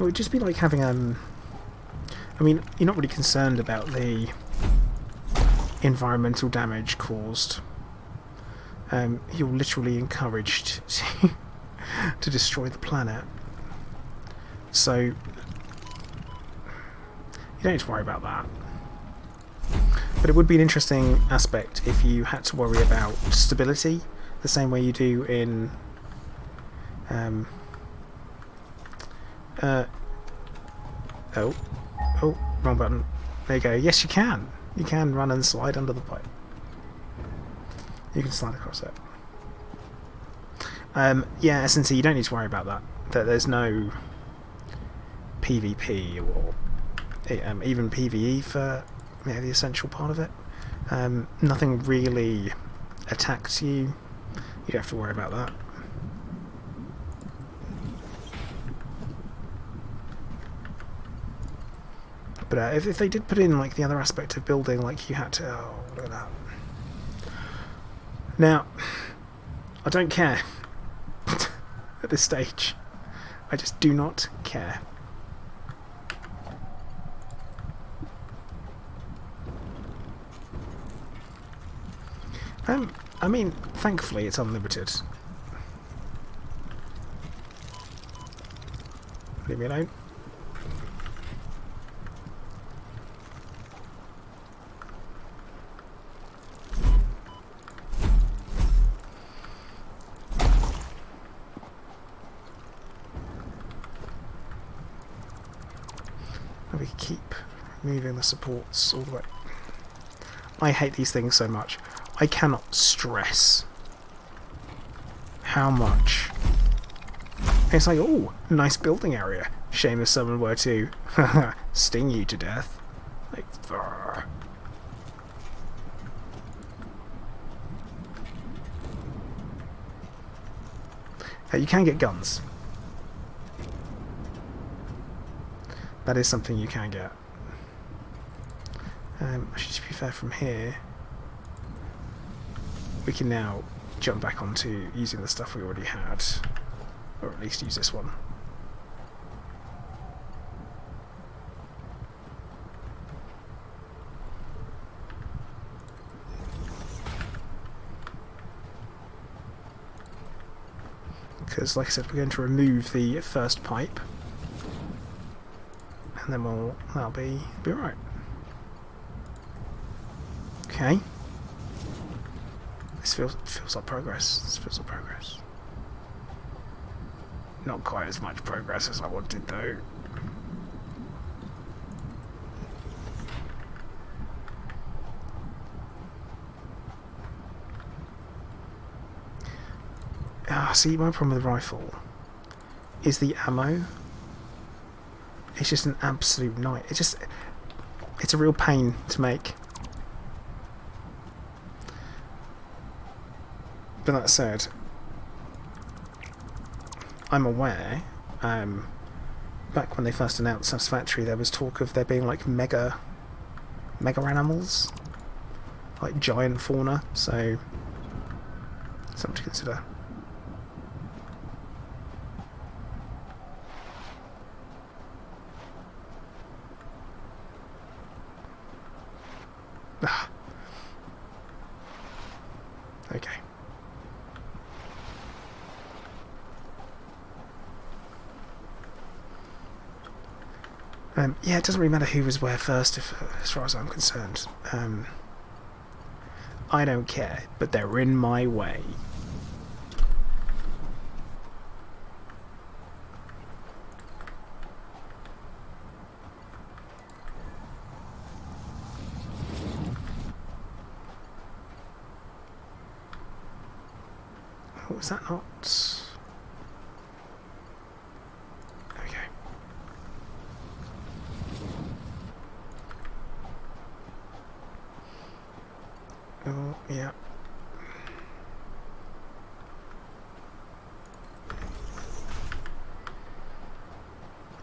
It would just be like having I mean, you're not really concerned about the environmental damage caused. You're literally encouraged to destroy the planet. So you don't need to worry about that. But it would be an interesting aspect if you had to worry about stability, the same way you do in oh, wrong button. There you go. Yes, you can. You can run and slide under the pipe. You can slide across it. Yeah, SNC, you don't need to worry about that. There's no PvP or even PvE for the essential part of it. Nothing really attacks you. You don't have to worry about that. But if they did put in like the other aspect of building, like you had to, oh, look at that. Now, I don't care at this stage. I just do not care. I mean, thankfully it's unlimited. Leave me alone. We keep moving the supports all the way. I hate these things so much. I cannot stress how much. It's like, oh, nice building area. Shame if someone were to sting you to death. Like, brr. You can get guns. That is something you can get. Actually, to be fair, from here we can now jump back onto using the stuff we already had, or at least use this one. because, like I said, we're going to remove the first pipe, and then that'll be right. Okay. This feels like progress. This feels like progress. Not quite as much progress as I wanted, though. See, my problem with the rifle is the ammo. It's just an absolute night. It's a real pain to make. But that said, I'm aware, back when they first announced Satisfactory, there was talk of there being like mega animals, like giant fauna, so something to consider. Okay. Yeah, it doesn't really matter who was where first, as far as I'm concerned. I don't care, but they're in my way. Oh, is that not... Okay. Oh, yeah.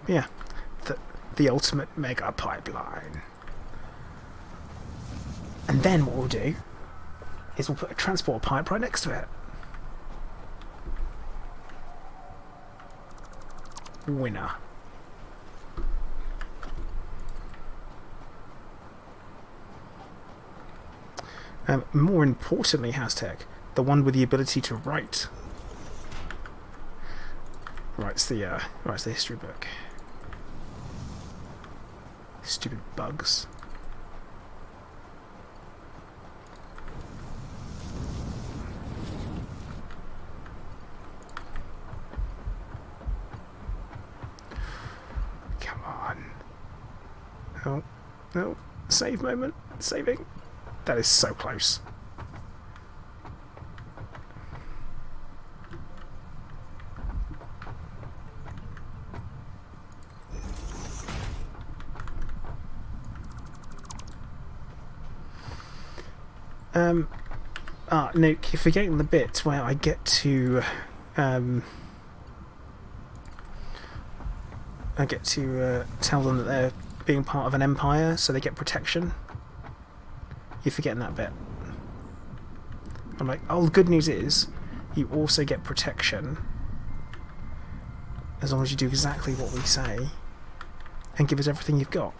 Yeah. The ultimate mega pipeline. And then what we'll do is we'll put a transport pipe right next to it. Winner. More importantly, Hashtag, the one with the ability to write. Writes the history book. Stupid bugs. Come on. Oh, no. Save moment. Saving. That is so close. Nuke, you're forgetting the bit where I get to tell them that they're being part of an empire, so they get protection. You're forgetting that bit. I'm like, oh, the good news is you also get protection as long as you do exactly what we say and give us everything you've got.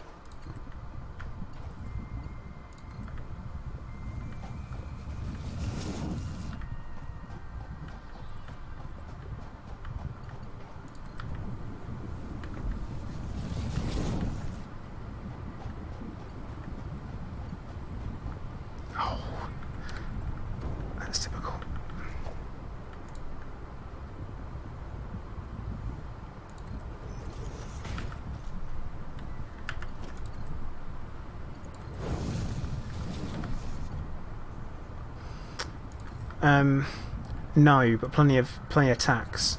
No, but plenty of tax,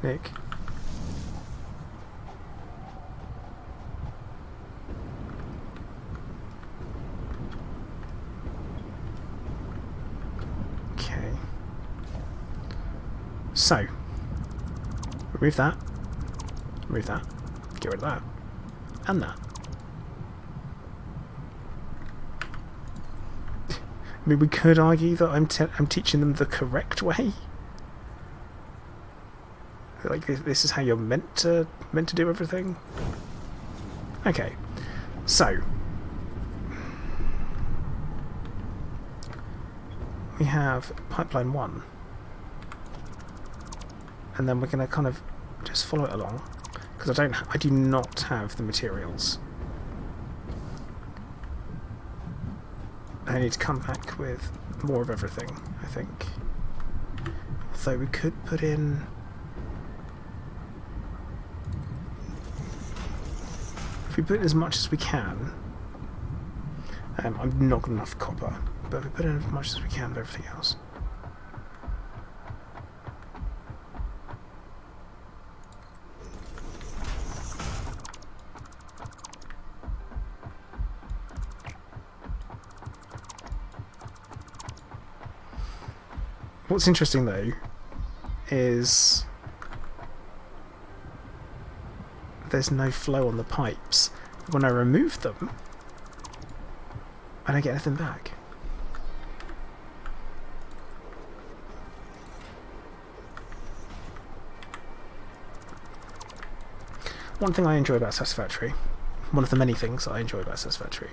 Nick. Okay. So, remove that. Remove that. Get rid of that. And that. I mean, we could argue that I'm teaching them the correct way. Like this is how you're meant to do everything. Okay, so we have pipeline 1, and then we're going to kind of just follow it along, because I do not have the materials. I need to come back with more of everything, I think. Although we could put in... If we put in as much as we can... I'm not got enough copper, but if we put in as much as we can of everything else. What's interesting though is there's no flow on the pipes. When I remove them, I don't get anything back. One thing I enjoy about Satisfactory, one of the many things I enjoy about Satisfactory,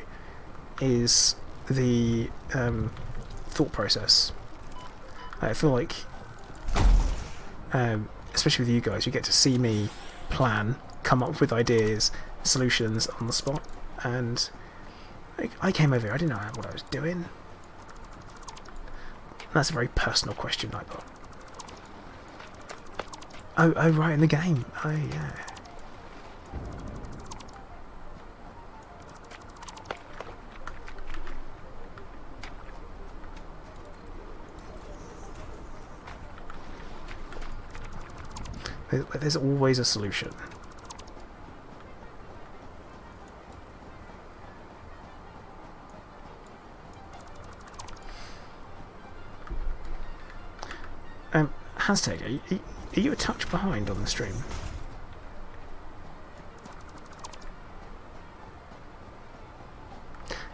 is the thought process. I feel like, especially with you guys, you get to see me plan, come up with ideas, solutions on the spot, and I came over here, I didn't know what I was doing. That's a very personal question, I thought. Oh, right, in the game. Oh, yeah. There's always a solution. Hashtag, are you a touch behind on the stream?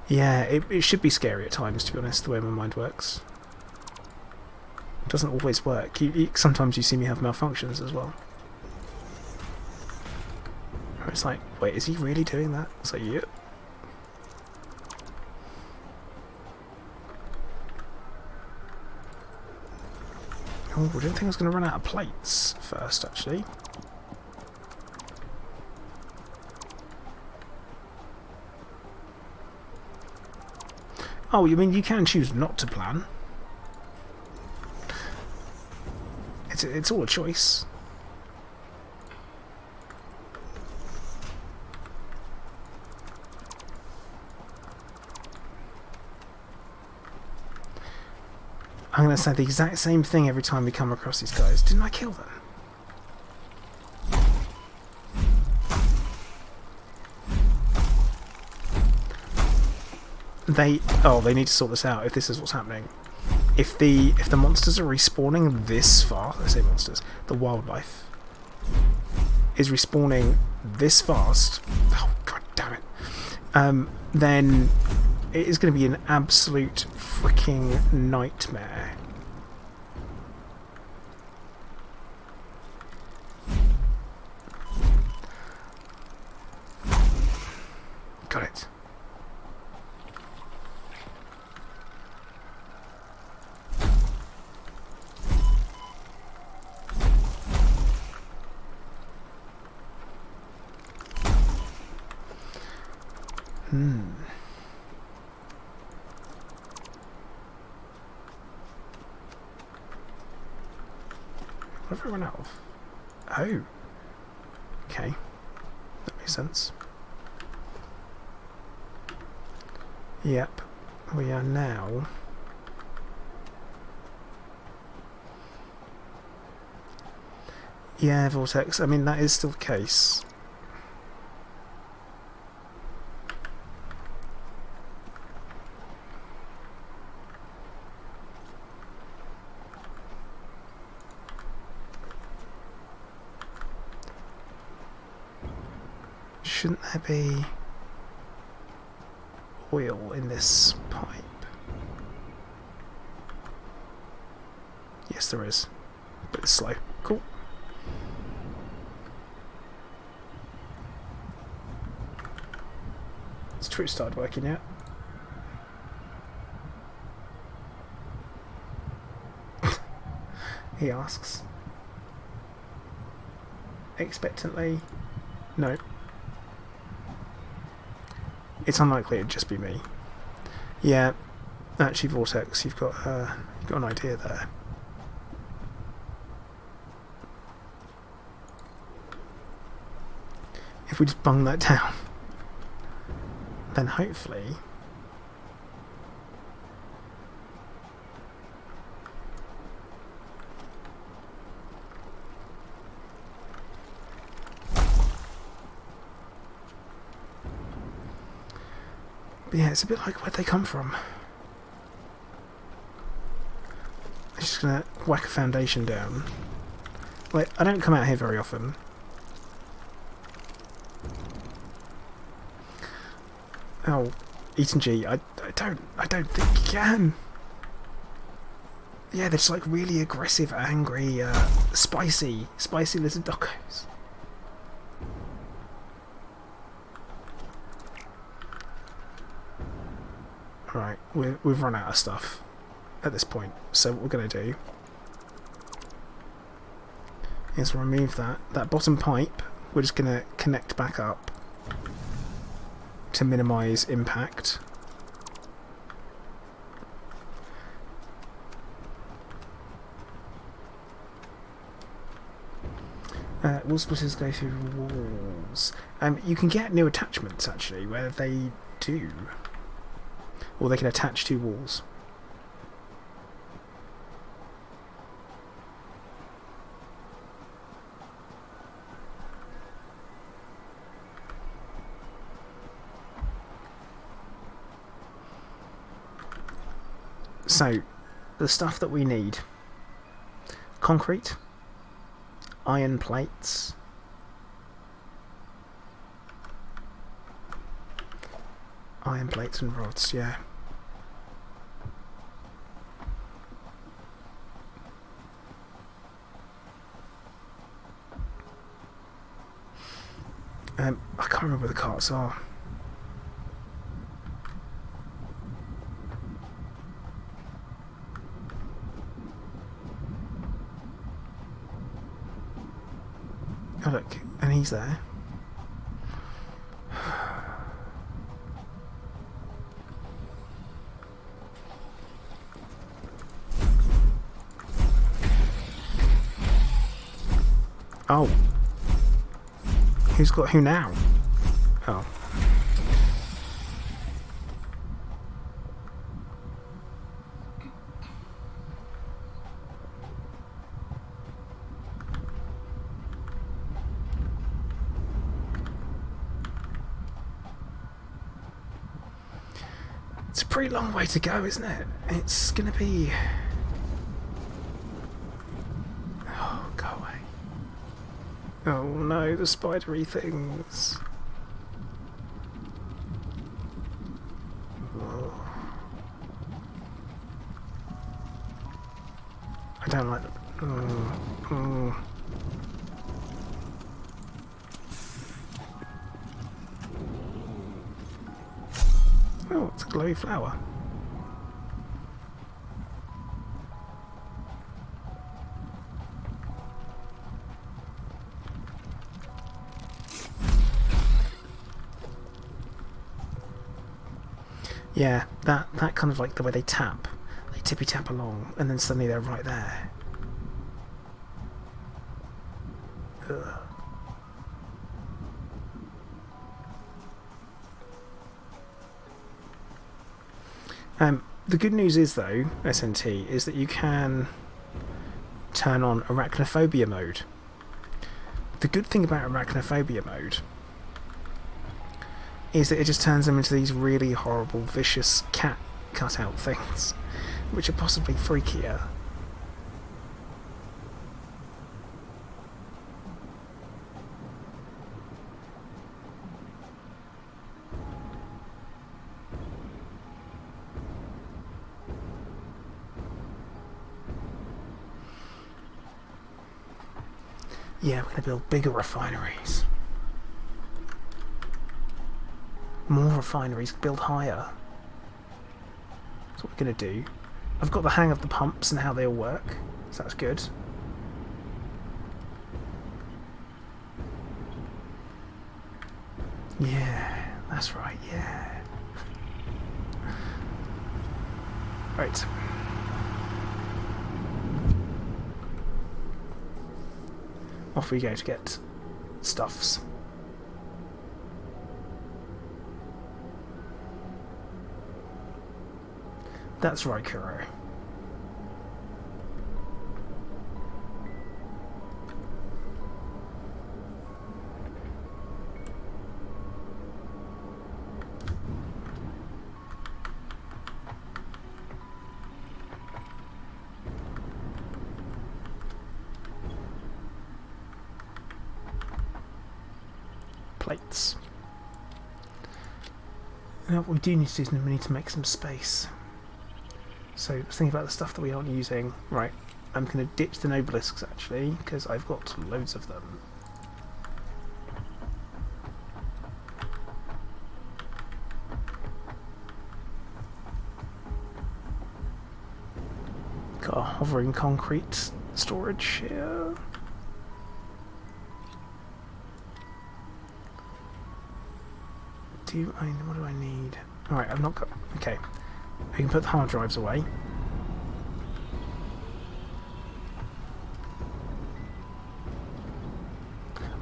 Yeah, it should be scary at times, to be honest, the way my mind works. It doesn't always work. Sometimes you see me have malfunctions as well. Where it's like, wait, is he really doing that? It's like, yep. Oh, I didn't think I was going to run out of plates first, actually. Oh, you mean you can choose not to plan? It's all a choice. I'm going to say the exact same thing every time we come across these guys. Didn't I kill them? They need to sort this out if this is what's happening. If the monsters are respawning this fast, I say monsters, the wildlife is respawning this fast, oh god damn it, then it is going to be an absolute freaking nightmare. Got it. What have I run out of? Oh. Okay. That makes sense. Yep. We are now... Yeah, Vortex. I mean, that is still the case. Shouldn't there be oil in this pipe? Yes, there is. But it's slow. Cool. Has Twitch started working yet? He asks. expectantly. No. It's unlikely it'd just be me. Yeah, actually, Vortex, you've got an idea there. If we just bung that down, then hopefully but yeah, it's a bit like where'd they come from. I'm just gonna whack a foundation down. Like, I don't come out here very often. Oh, Eaton G, I don't think you can. Yeah, they're just like really aggressive, angry, spicy little dockos. Right, we've run out of stuff at this point, so what we're going to do is remove that bottom pipe. We're just going to connect back up to minimise impact. Wall splitters go through walls. You can get new attachments actually where they do, or they can attach to walls. So, the stuff that we need: concrete, iron plates, and rods, yeah. I can't remember where the carts are. Oh look, and he's there. Oh. Who's got who now? Oh. It's a pretty long way to go, isn't it? It's gonna be... Oh, go away. Oh no, the spidery things. Oh. I don't like them. Oh, it's a glowy flower. Yeah, that kind of like the way they tap. They tippy tap along and then suddenly they're right there. Ugh. The good news is though, SNT, is that you can turn on arachnophobia mode. The good thing about arachnophobia mode is that it just turns them into these really horrible, vicious cat cutout things, which are possibly freakier. Yeah, we're going to build bigger refineries. More refineries, build higher. That's what we're going to do. I've got the hang of the pumps and how they all work, so that's good. Yeah, that's right, yeah. Right. Off we go to get stuffs. That's right, Kuro. Plates. Now what we do need to do is we need to make some space. So let's think about the stuff that we aren't using. Right, I'm going to ditch the obelisks actually, because I've got loads of them. Got a hovering concrete storage here. What do I need? Alright, I've not got... Okay. We can put the hard drives away.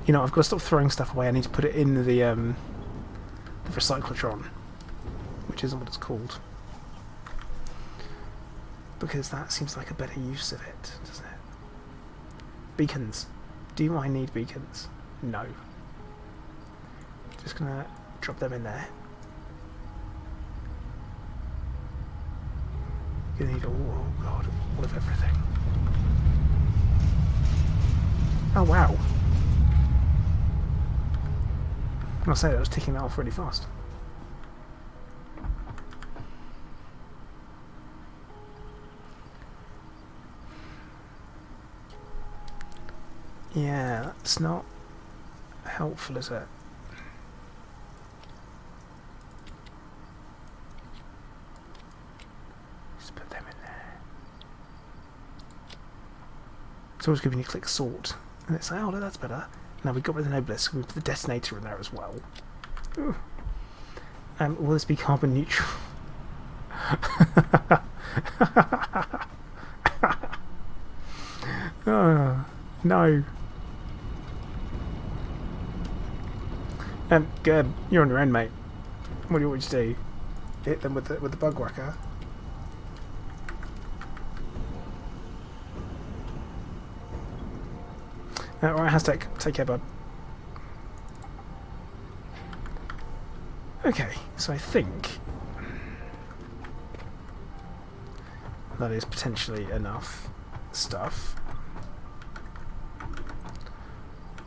You know, I've got to stop throwing stuff away. I need to put it in the recyclotron, which isn't what it's called. Because that seems like a better use of it, doesn't it? Beacons. Do I need beacons? No. Just gonna drop them in there. You need oh god, all of everything. Oh wow. I'll say that was ticking that off really fast. Yeah, that's not helpful, is it? Just put them in there. It's always good when you click sort, and it's like, oh, no, that's better. Now we've got rid of the obelisk, we put the detonator in there as well. Will this be carbon neutral? Oh, no. Good. You're on your own, mate. What do you want me to do? Hit them with the bug whacker? Alright, Hashtag, take care, bud. Okay, so I think that is potentially enough stuff.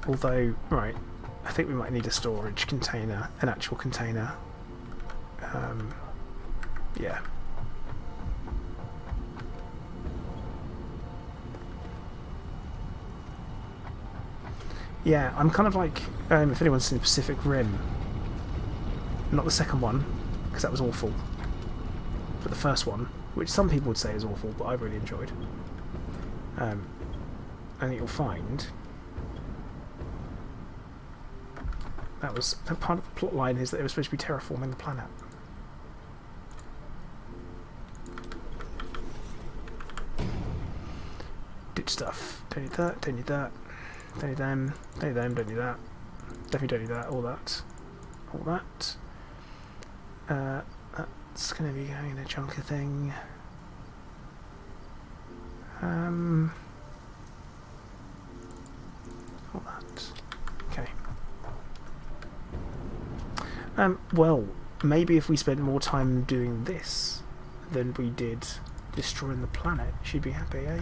Although, right, I think we might need a storage container, an actual container. Yeah. Yeah, I'm kind of like, if anyone's seen Pacific Rim, not the second one, because that was awful, but the first one, which some people would say is awful, but I really enjoyed. I think you'll find that part of the plot line is that they were supposed to be terraforming the planet. Ditch stuff. Don't need that, don't need that. Don't need them, don't need them, don't need that. Definitely don't need that, all that. All that. That's going to be going in a junker thing. All that. Okay. Well, maybe if we spent more time doing this than we did destroying the planet, she'd be happy, eh?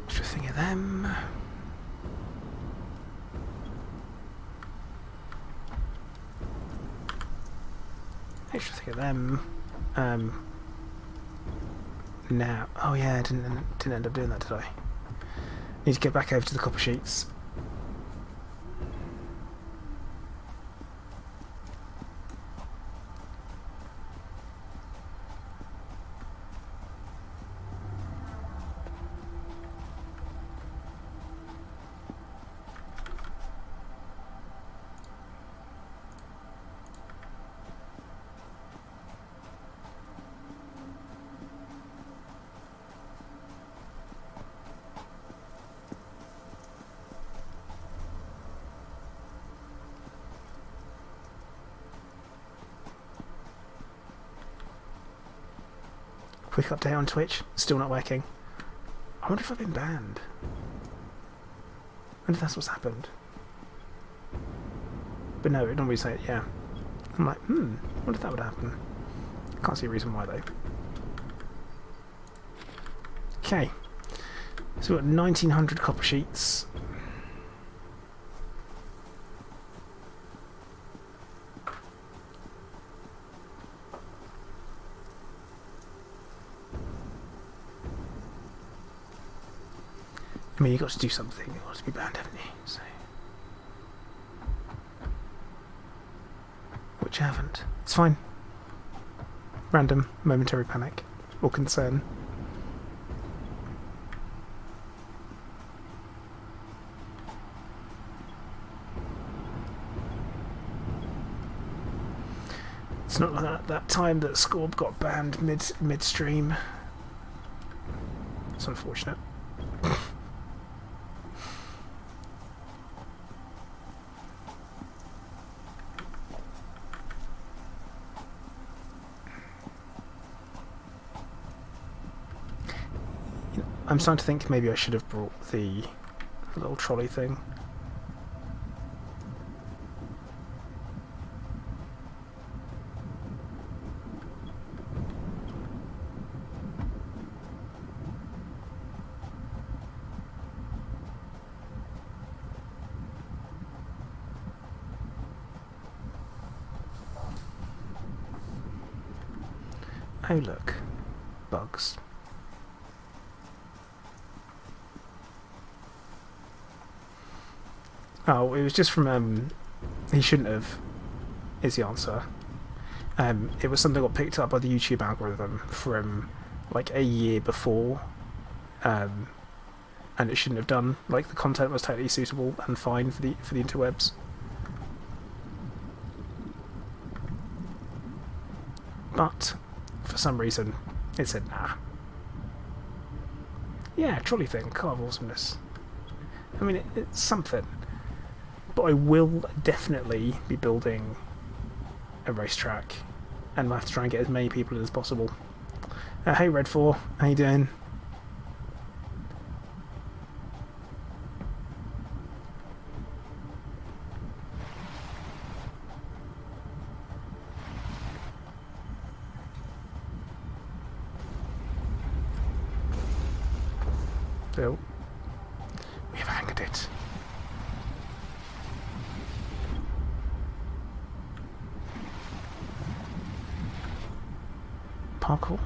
Extra thing of them. Extra thing of them. Now, oh yeah, I didn't end up doing that, did I? Need to get back over to the copper sheets. Quick update on Twitch. Still not working. I wonder if I've been banned. I wonder if that's what's happened. But no, it normally say it, yeah. I'm like, I wonder if that would happen. Can't see a reason why though. Okay. So we've got 1900 copper sheets. I mean, you've got to do something. You've got to be banned, haven't you? So. Which I haven't. It's fine. Random, momentary panic or concern. It's not like that time that Scorb got banned midstream. It's unfortunate. I'm starting to think maybe I should have brought the little trolley thing. Oh look, bugs. Oh, it was just from, he shouldn't have, is the answer. It was something that got picked up by the YouTube algorithm from, like, a year before, and it shouldn't have done. Like, the content was totally suitable and fine for the interwebs. But, for some reason, it said, nah. Yeah, trolley thing, car of awesomeness. I mean, it's something. But I will definitely be building a racetrack, and I'll have to try and get as many people as possible. Hey Red4, how you doing? Bill, we have angered it. Parkour.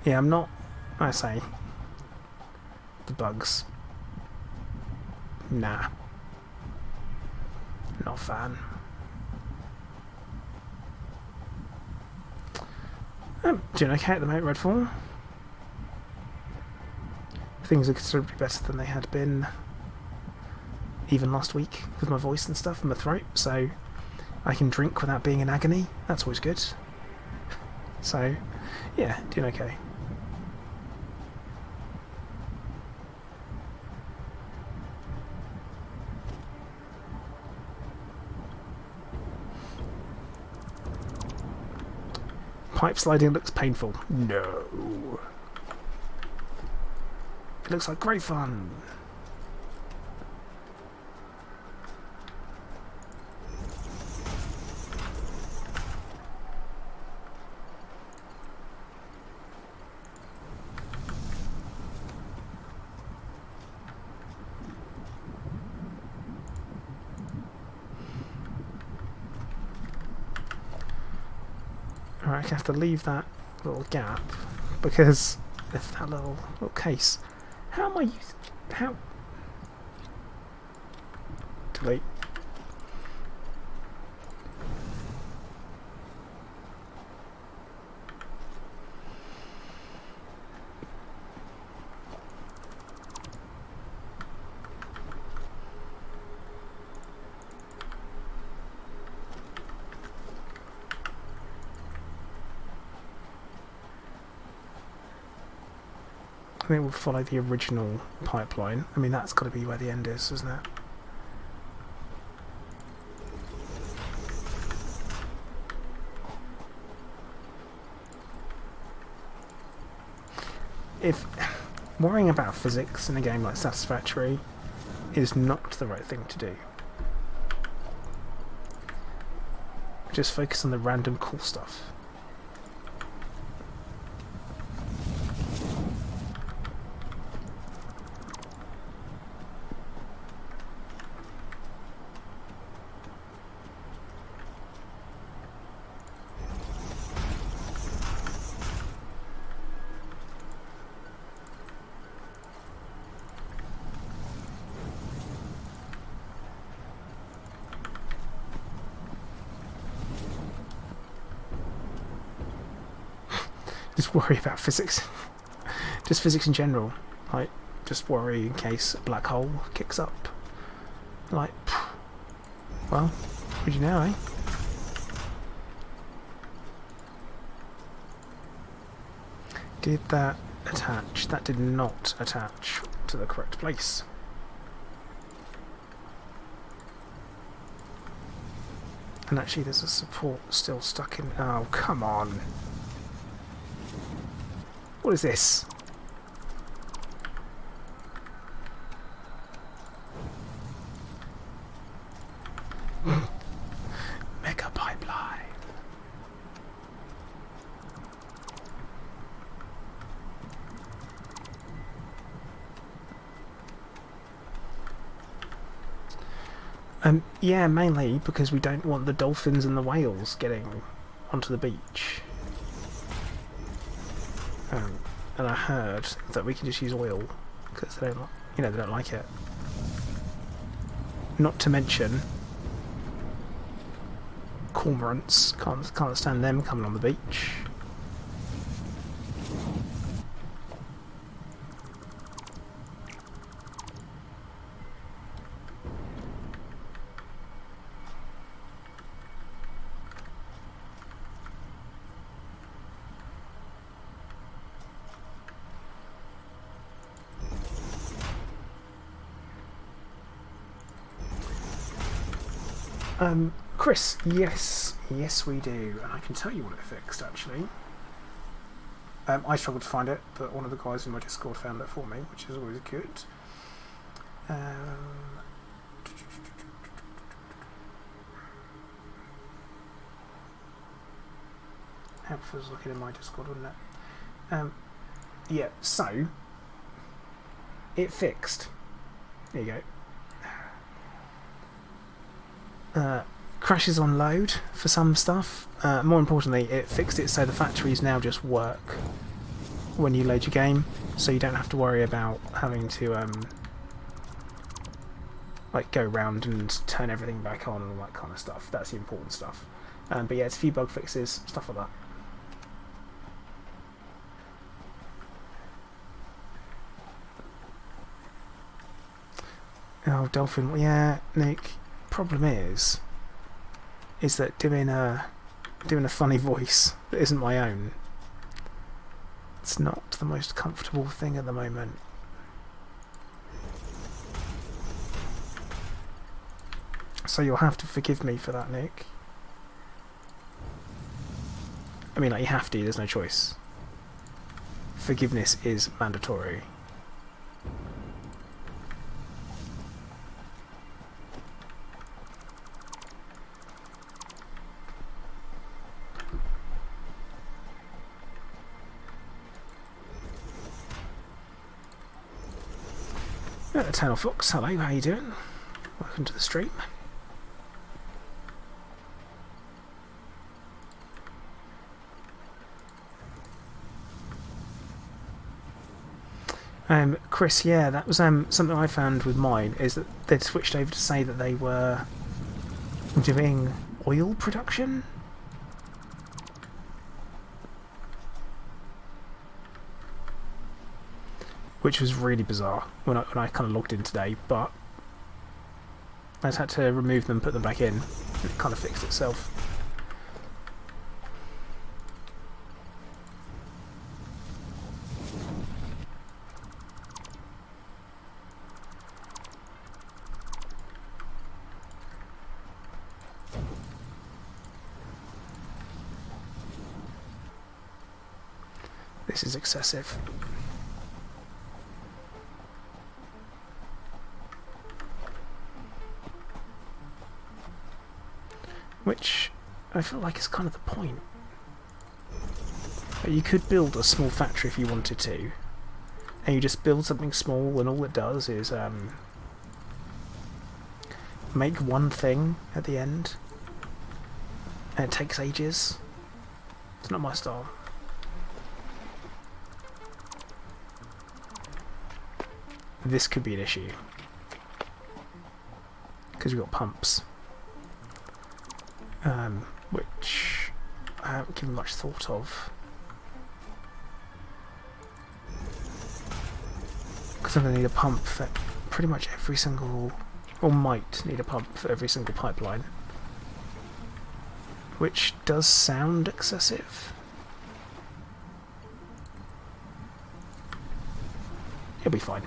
Yeah, I'm not, I say, the bugs. Nah. Not a fan. Doing okay at the moment, Redfall. Things are considerably better than they had been even last week with my voice and stuff and my throat, so I can drink without being in agony. That's always good. So, yeah, doing okay. Pipe sliding looks painful. No. It looks like great fun. Alright, I have to leave that little gap because of that little case. How am I using... How... Delete. I think we'll follow the original pipeline. I mean, that's got to be where the end is, isn't it? if worrying about physics in a game like Satisfactory is not the right thing to do. Just focus on the random cool stuff. Just worry about physics. Just physics in general. Like, just worry in case a black hole kicks up. Like, well, would you know, eh? Did that attach? That did not attach to the correct place. And actually there's a support still stuck in... Oh, come on. What is this? Mega pipeline. Yeah, mainly because we don't want the dolphins and the whales getting onto the beach. And I heard that we can just use oil because they don't, they don't like it. Not to mention, cormorants can't stand them coming on the beach. Chris, yes we do, and I can tell you what it fixed actually. I struggled to find it, but one of the guys in my Discord found it for me, which is always good. Helpful was looking in my Discord, wasn't it? Yeah, so it fixed. There you go. Crashes on load for some stuff. More importantly, it fixed it so the factories now just work when you load your game, so you don't have to worry about having to like go around and turn everything back on and all that kind of stuff. That's the important stuff. But yeah, it's a few bug fixes, stuff like that. Oh, Dolphin, yeah, Nick. Problem is that doing a funny voice that isn't my own, it's not the most comfortable thing at the moment. So you'll have to forgive me for that, Nick. I mean, like, you have to, there's no choice. Forgiveness is mandatory. Eternal Fox, hello, how you doing? Welcome to the stream. Chris, yeah, that was something I found with mine, is that they'd switched over to say that they were doing oil production. Which was really bizarre when I kind of logged in today, but I just had to remove them, put them back in, and it kind of fixed itself. This is excessive. which I feel like is kind of the point. But you could build a small factory if you wanted to, and you just build something small, and all it does is make one thing at the end, and it takes ages. It's not my style. This could be an issue because we've got pumps, which I haven't given much thought of. Because I'm going to need a pump for pretty much every single, or might need a pump for every single pipeline, which does sound excessive. It'll be fine.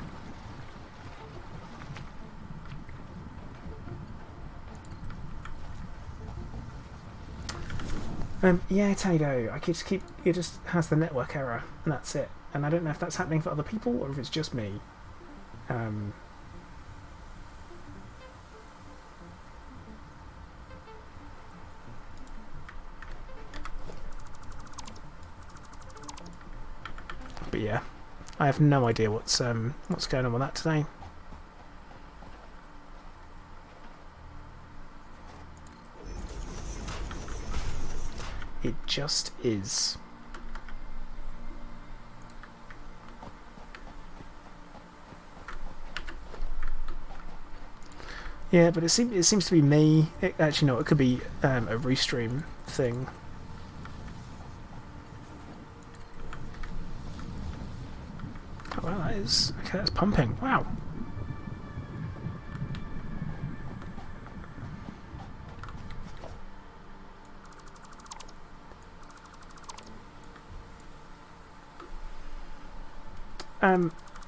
Yeah, Tato, I could just keep... It just has the network error, and that's it. And I don't know if that's happening for other people, or if it's just me. But yeah, I have no idea what's going on with that today. It just is. Yeah, but it seems to be me. Actually, no, it could be a restream thing. Oh, wow, that is... Okay, that's pumping. Wow.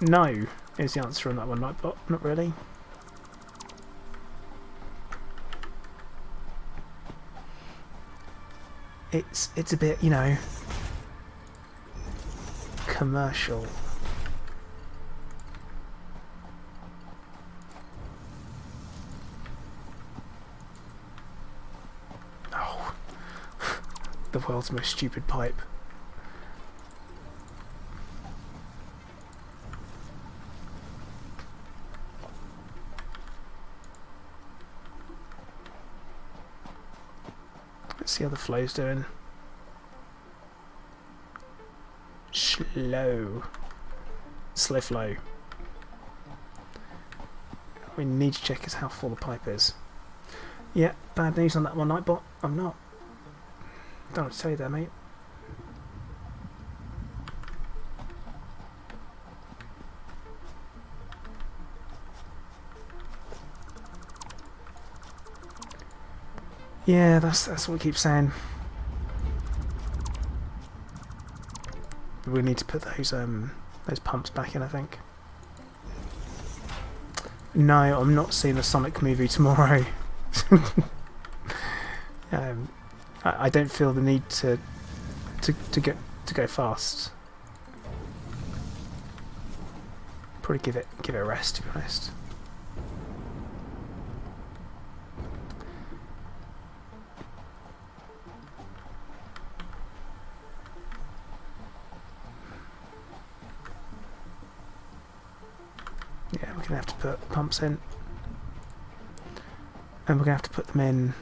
No, is the answer on that one, Nightbot. Not really. It's a bit, you know, commercial. Oh, the world's most stupid pipe. Let's see how the flow's doing. Slow flow. We need to check is how full the pipe is. Yeah, bad news on that one, Nightbot. I'm not. Don't know what to tell you there, mate. Yeah, that's what we keep saying. We need to put those pumps back in, I think. No, I'm not seeing the Sonic movie tomorrow. I don't feel the need to go fast. Probably give it a rest, to be honest. Yeah, we're going to have to put pumps in. And we're going to have to put them in.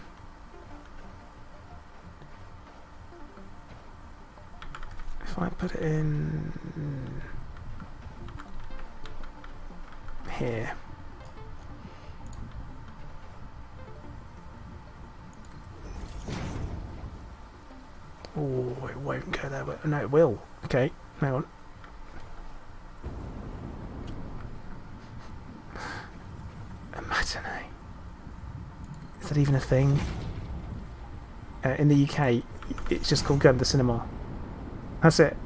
If I put it in here. Oh, it won't go there. No, it will. Okay, hang on. Matinee. Is that even a thing? In the UK, it's just called going to the cinema. That's it.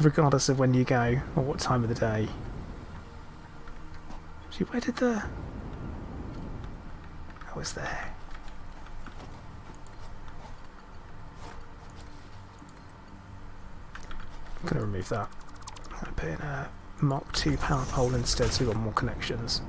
Regardless of when you go or what time of the day. See, where did the... Oh, it's there. I'm going to remove that. I'm going to put in a Mark II power pole instead, so we've got more connections.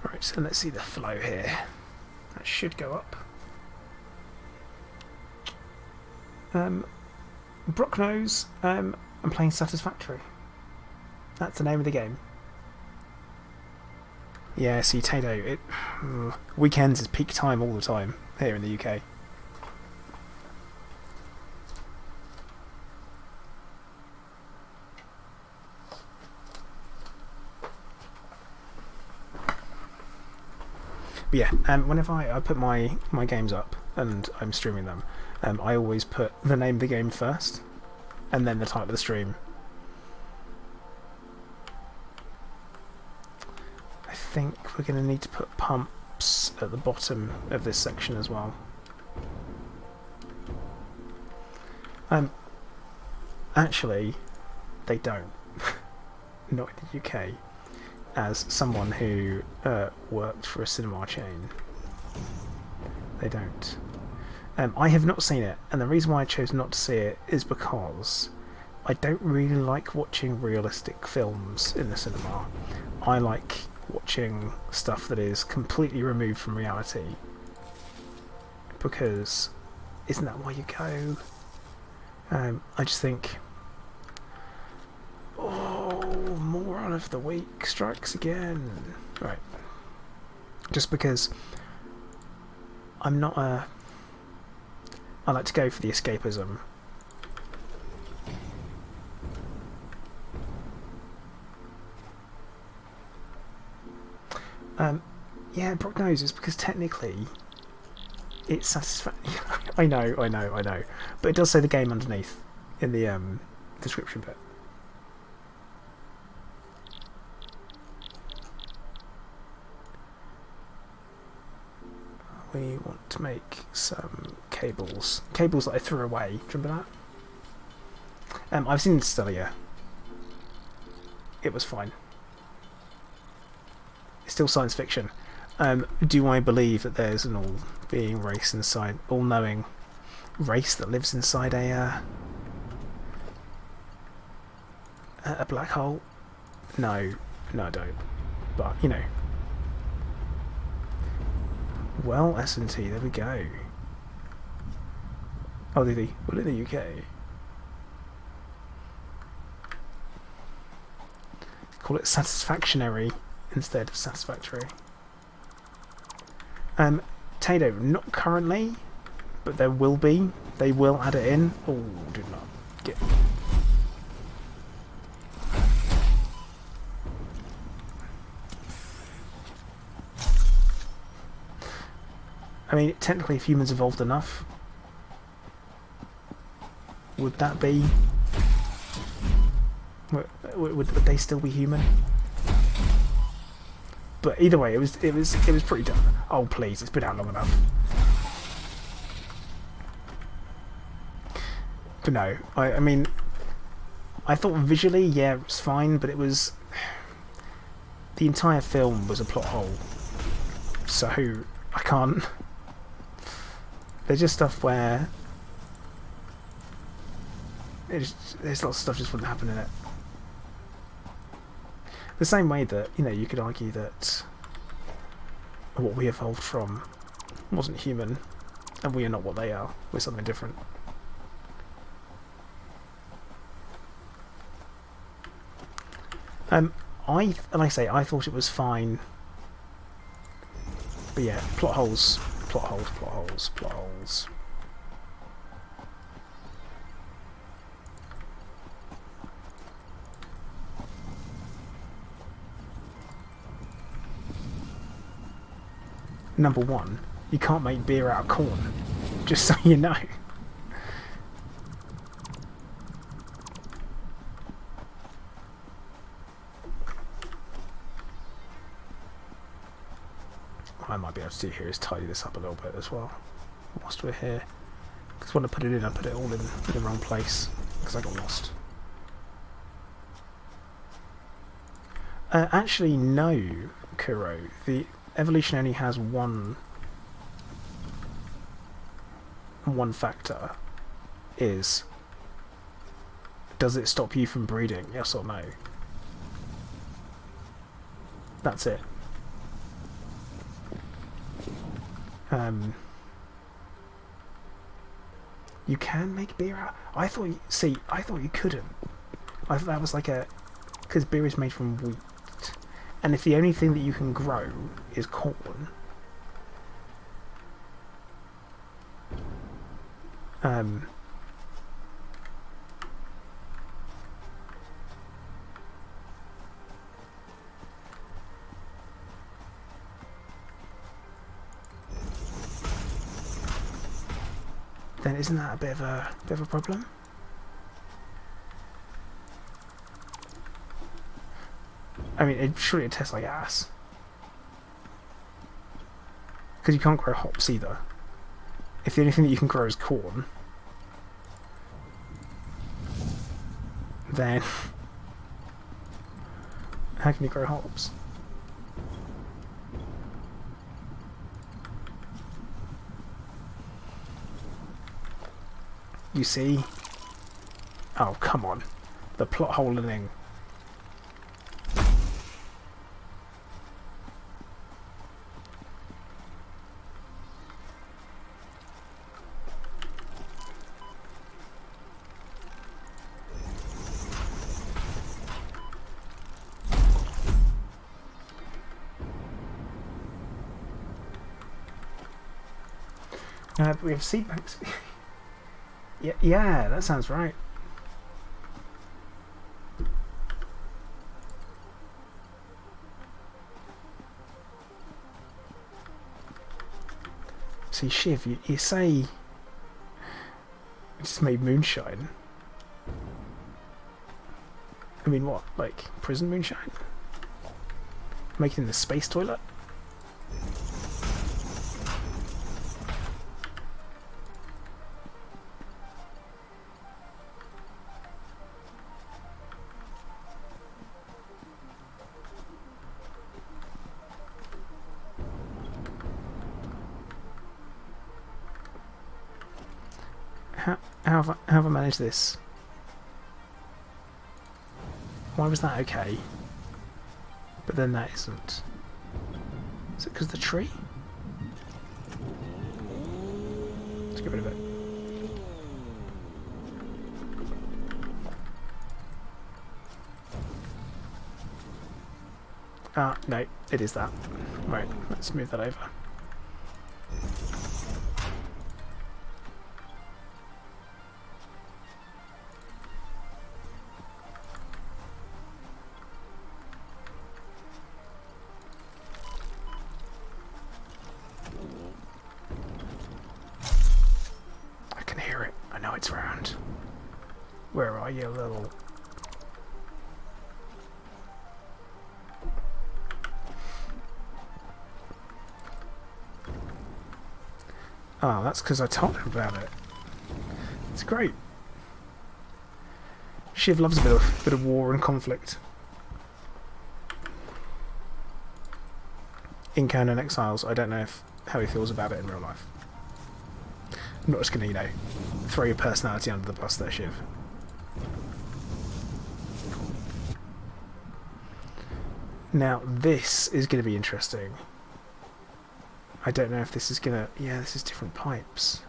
Right, so let's see the flow here. That should go up. Brock knows I'm playing Satisfactory. That's the name of the game. Yeah, see, Tato, weekends is peak time all the time here in the UK. But yeah, whenever I put my games up and I'm streaming them, I always put the name of the game first, and then the title of the stream. I think we're going to need to put pumps at the bottom of this section as well. Actually, they don't. Not in the UK. As someone who worked for a cinema chain, they don't. I have not seen it, and the reason why I chose not to see it is because I don't really like watching realistic films in the cinema. I like watching stuff that is completely removed from reality, because isn't that why you go? I just think, oh, moron of the week strikes again. Right. Just because I'm not a... I like to go for the escapism. Yeah, Brock knows it's because technically it's satisfactory. I know. But it does say the game underneath in the description bit. We want to make some cables. Cables that I threw away. Do you remember that? I've seen Interstellar. It was fine. It's still science fiction. Do I believe that there's an all-being race inside, all-knowing race that lives inside a black hole? No, I don't. But you know. Well, S&T, there we go. Oh, well, in the UK. Call it Satisfactory instead of Satisfactory. Tato, not currently, but there will be. They will add it in. Oh, did not get... I mean, technically, if humans evolved enough, would that be... Would they still be human? But either way, it was pretty dumb. Oh please, it's been out long enough. But no, I mean, I thought visually, yeah, it was fine, but it was... The entire film was a plot hole. So, I can't... There's just stuff where there's lots of stuff just wouldn't happen in it. The same way that, you know, you could argue that what we evolved from wasn't human, and we are not what they are. We're something different. Like I say, I thought it was fine. But yeah, plot holes. Number one, you can't make beer out of corn. Just so you know. What I might be able to do here is tidy this up a little bit as well, whilst we're here. Because when I put it in, I put it all in the wrong place, because I got lost. Actually, no, Kuro. The evolution only has one factor. Is, does it stop you from breeding? Yes or no? That's it. You can make beer out. I thought you couldn't. I thought that was like because beer is made from wheat, and if the only thing that you can grow is corn, then isn't that a bit of a problem? I mean, surely it tastes like ass. Because you can't grow hops either. If the only thing that you can grow is corn, then how can you grow hops? You see? Oh, come on. The plot holing. We have seed banks. Yeah, that sounds right. See, Shiv, you say you just made moonshine. I mean, what? Like prison moonshine? Making the space toilet? How have I managed this? Why was that okay? But then that isn't. Is it because of the tree? Let's get rid of it. Ah, no, it is that. Right, let's move that over. It's round. Where are you, little? Oh, that's because I told him about it. It's great. Shiv loves a bit of war and conflict. In canon Exiles, I don't know how he feels about it in real life. I'm not just going to, throw your personality under the bus there, Shiv. Now, this is going to be interesting. I don't know if this is going to... Yeah, this is different pipes.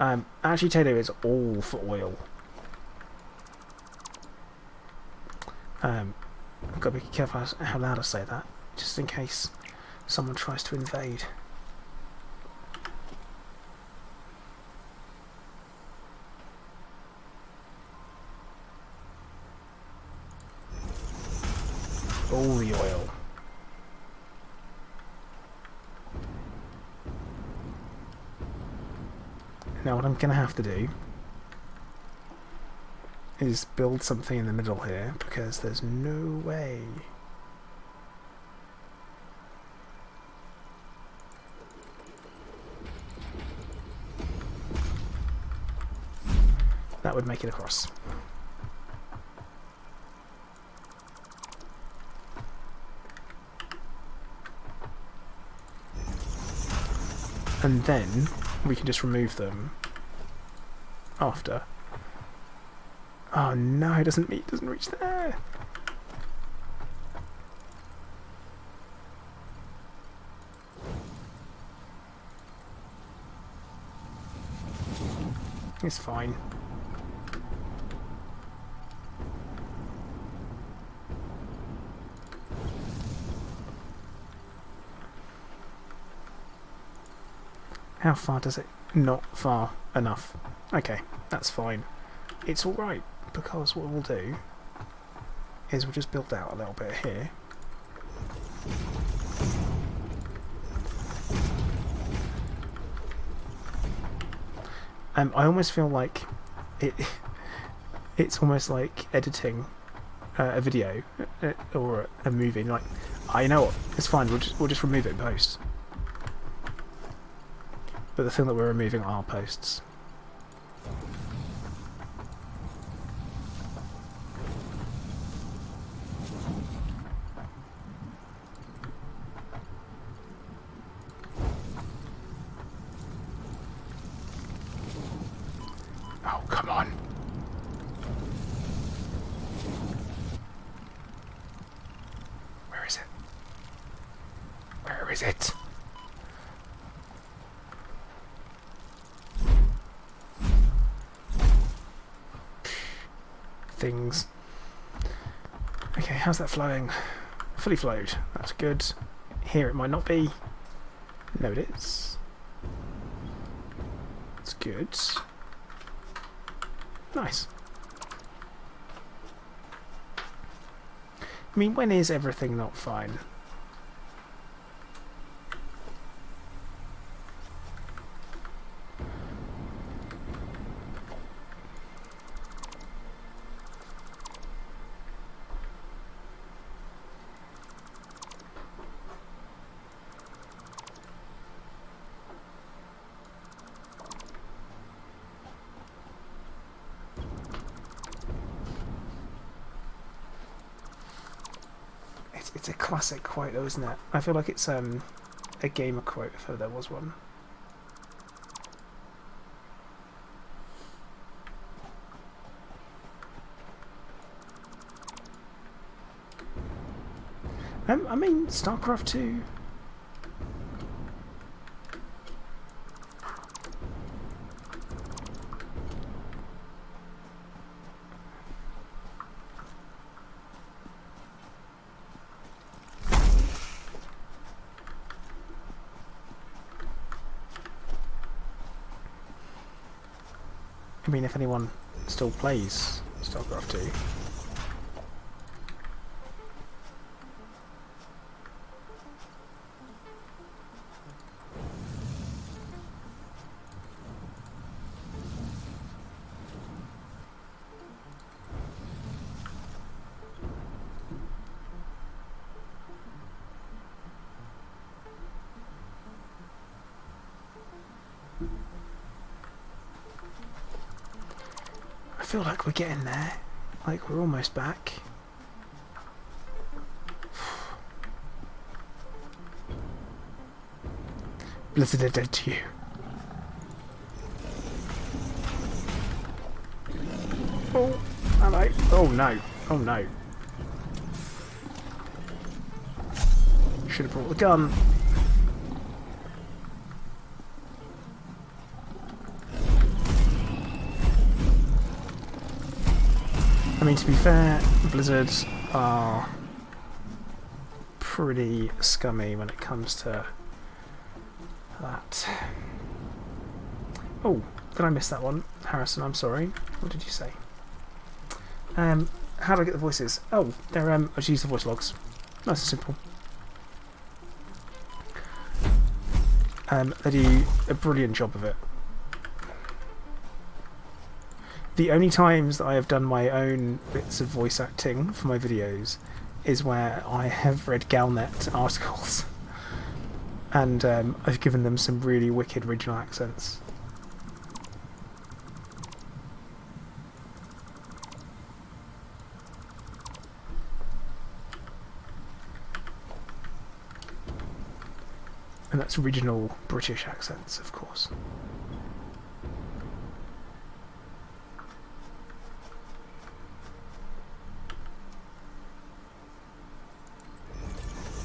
Agitator is all for oil. I've got to be careful how loud I say that, just in case someone tries to invade. All the oil. Now what I'm going to have to do is build something in the middle here, because there's no way that would make it across. and then we can just remove them after. Oh no, it doesn't reach there. It's fine. How far does it? Not far enough. Okay, that's fine. It's alright, because what we'll do is we'll just build out a little bit here. I almost feel like it's almost like editing a video or a movie. Like, I know what, it's fine. We'll just remove it in post. But the thing that we're removing are posts. Oh, come on. Where is it? Where is it? Things. Okay, how's that flowing? Fully flowed. That's good. Here it might not be. No, it is. It's good. Nice. I mean, when is everything not fine? It's a classic quote though, isn't it? I feel like it's a gamer quote if ever there was one. I mean, StarCraft 2. I mean, if anyone still plays StarCraft 2. I feel like we're getting there. Like, we're almost back. Blizzard are dead to you. Oh, hello. Oh no. Oh no. Should have brought the gun. I mean, to be fair, Blizzards are pretty scummy when it comes to that. Oh, did I miss that one? Harrison, I'm sorry. What did you say? How do I get the voices? Oh, they're, I just use the voice logs. Nice and simple. They do a brilliant job of it. The only times that I have done my own bits of voice acting for my videos is where I have read Galnet articles and I've given them some really wicked regional accents. And that's original British accents, of course.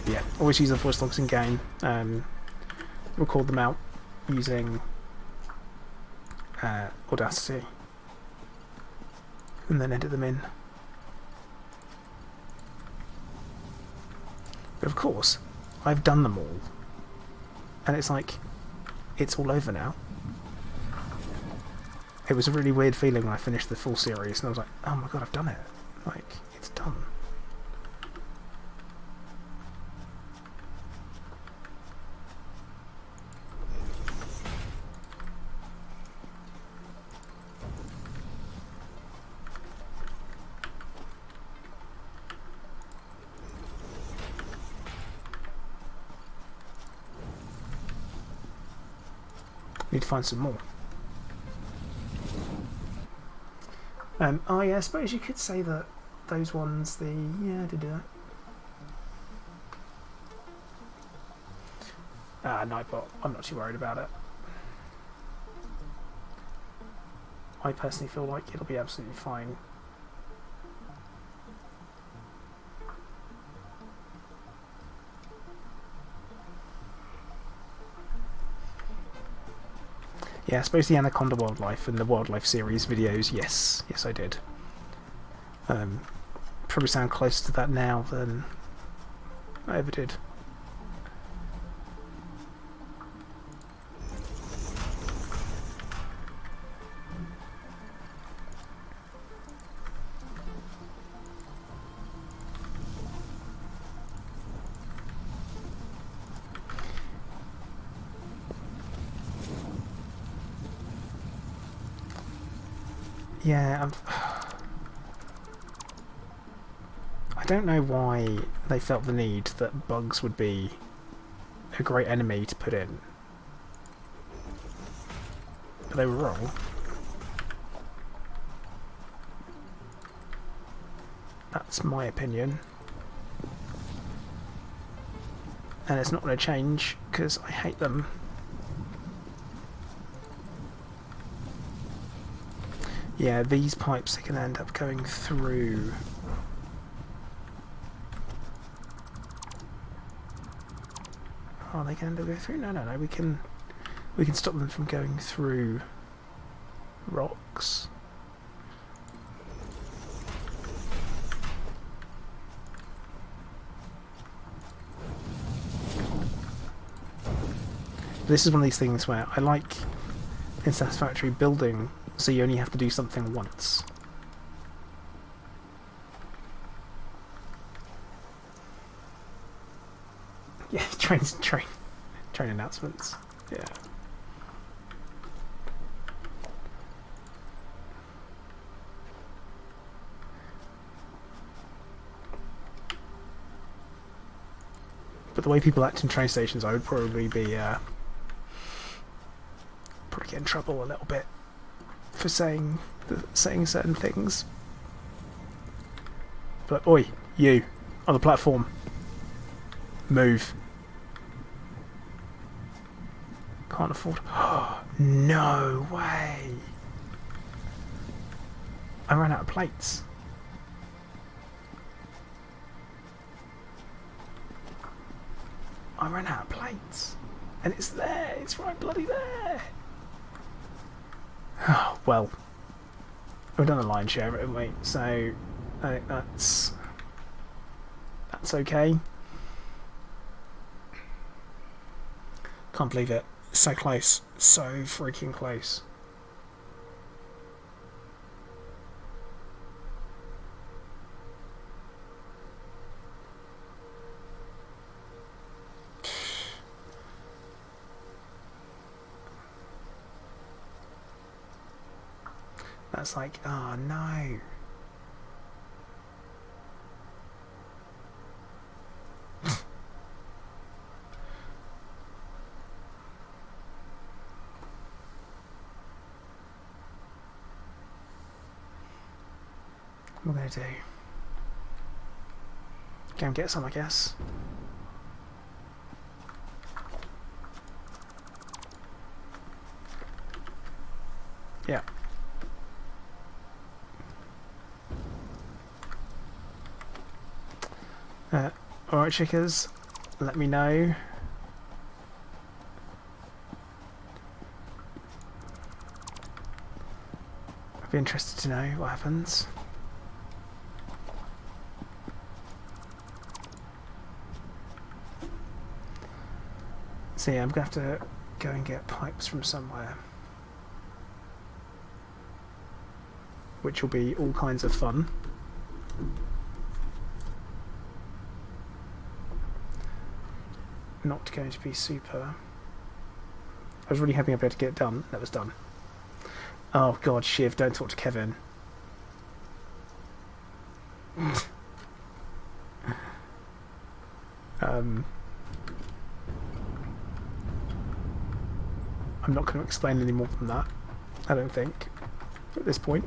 Yeah, always use the voice logs in game. Record them out using Audacity, and then edit them in. But of course, I've done them all, and it's like, it's all over now. It was a really weird feeling when I finished the full series, and I was like, oh my god, I've done it. Like, it's done. Need to find some more. Oh yeah, I suppose you could say that those ones, yeah, I did do that. Nightbot, I'm not too worried about it. I personally feel like it'll be absolutely fine. Yeah, I suppose the Anaconda Wildlife and the Wildlife series videos, yes I did. Probably sound closer to that now than I ever did. Yeah, I don't know why they felt the need that bugs would be a great enemy to put in. But they were wrong. That's my opinion. And it's not going to change because I hate them. Yeah, these pipes are going to end up going through. Are they going to go through? No. We can stop them from going through rocks. This is one of these things where I like in Satisfactory building, so you only have to do something once. Yeah, train announcements. Yeah. But the way people act in train stations, I would probably be probably get in trouble a little bit for saying certain things. But oi, you on the platform, move. Can't afford. No way! I ran out of plates. I ran out of plates, and it's there. It's right bloody there. Oh, well, we've done a lion's share, haven't we? So I think that's okay. Can't believe it. So close. So freaking close. That's like, oh no. What am I going to do? Go and get some, I guess. Alright, chickers, let me know. I'd be interested to know what happens. So yeah, I'm going to have to go and get pipes from somewhere. Which will be all kinds of fun. Not going to be super. I was really hoping I'd be able to get it done. That was done. Oh god, Shiv, don't talk to Kevin. I'm not going to explain any more than that, I don't think, at this point.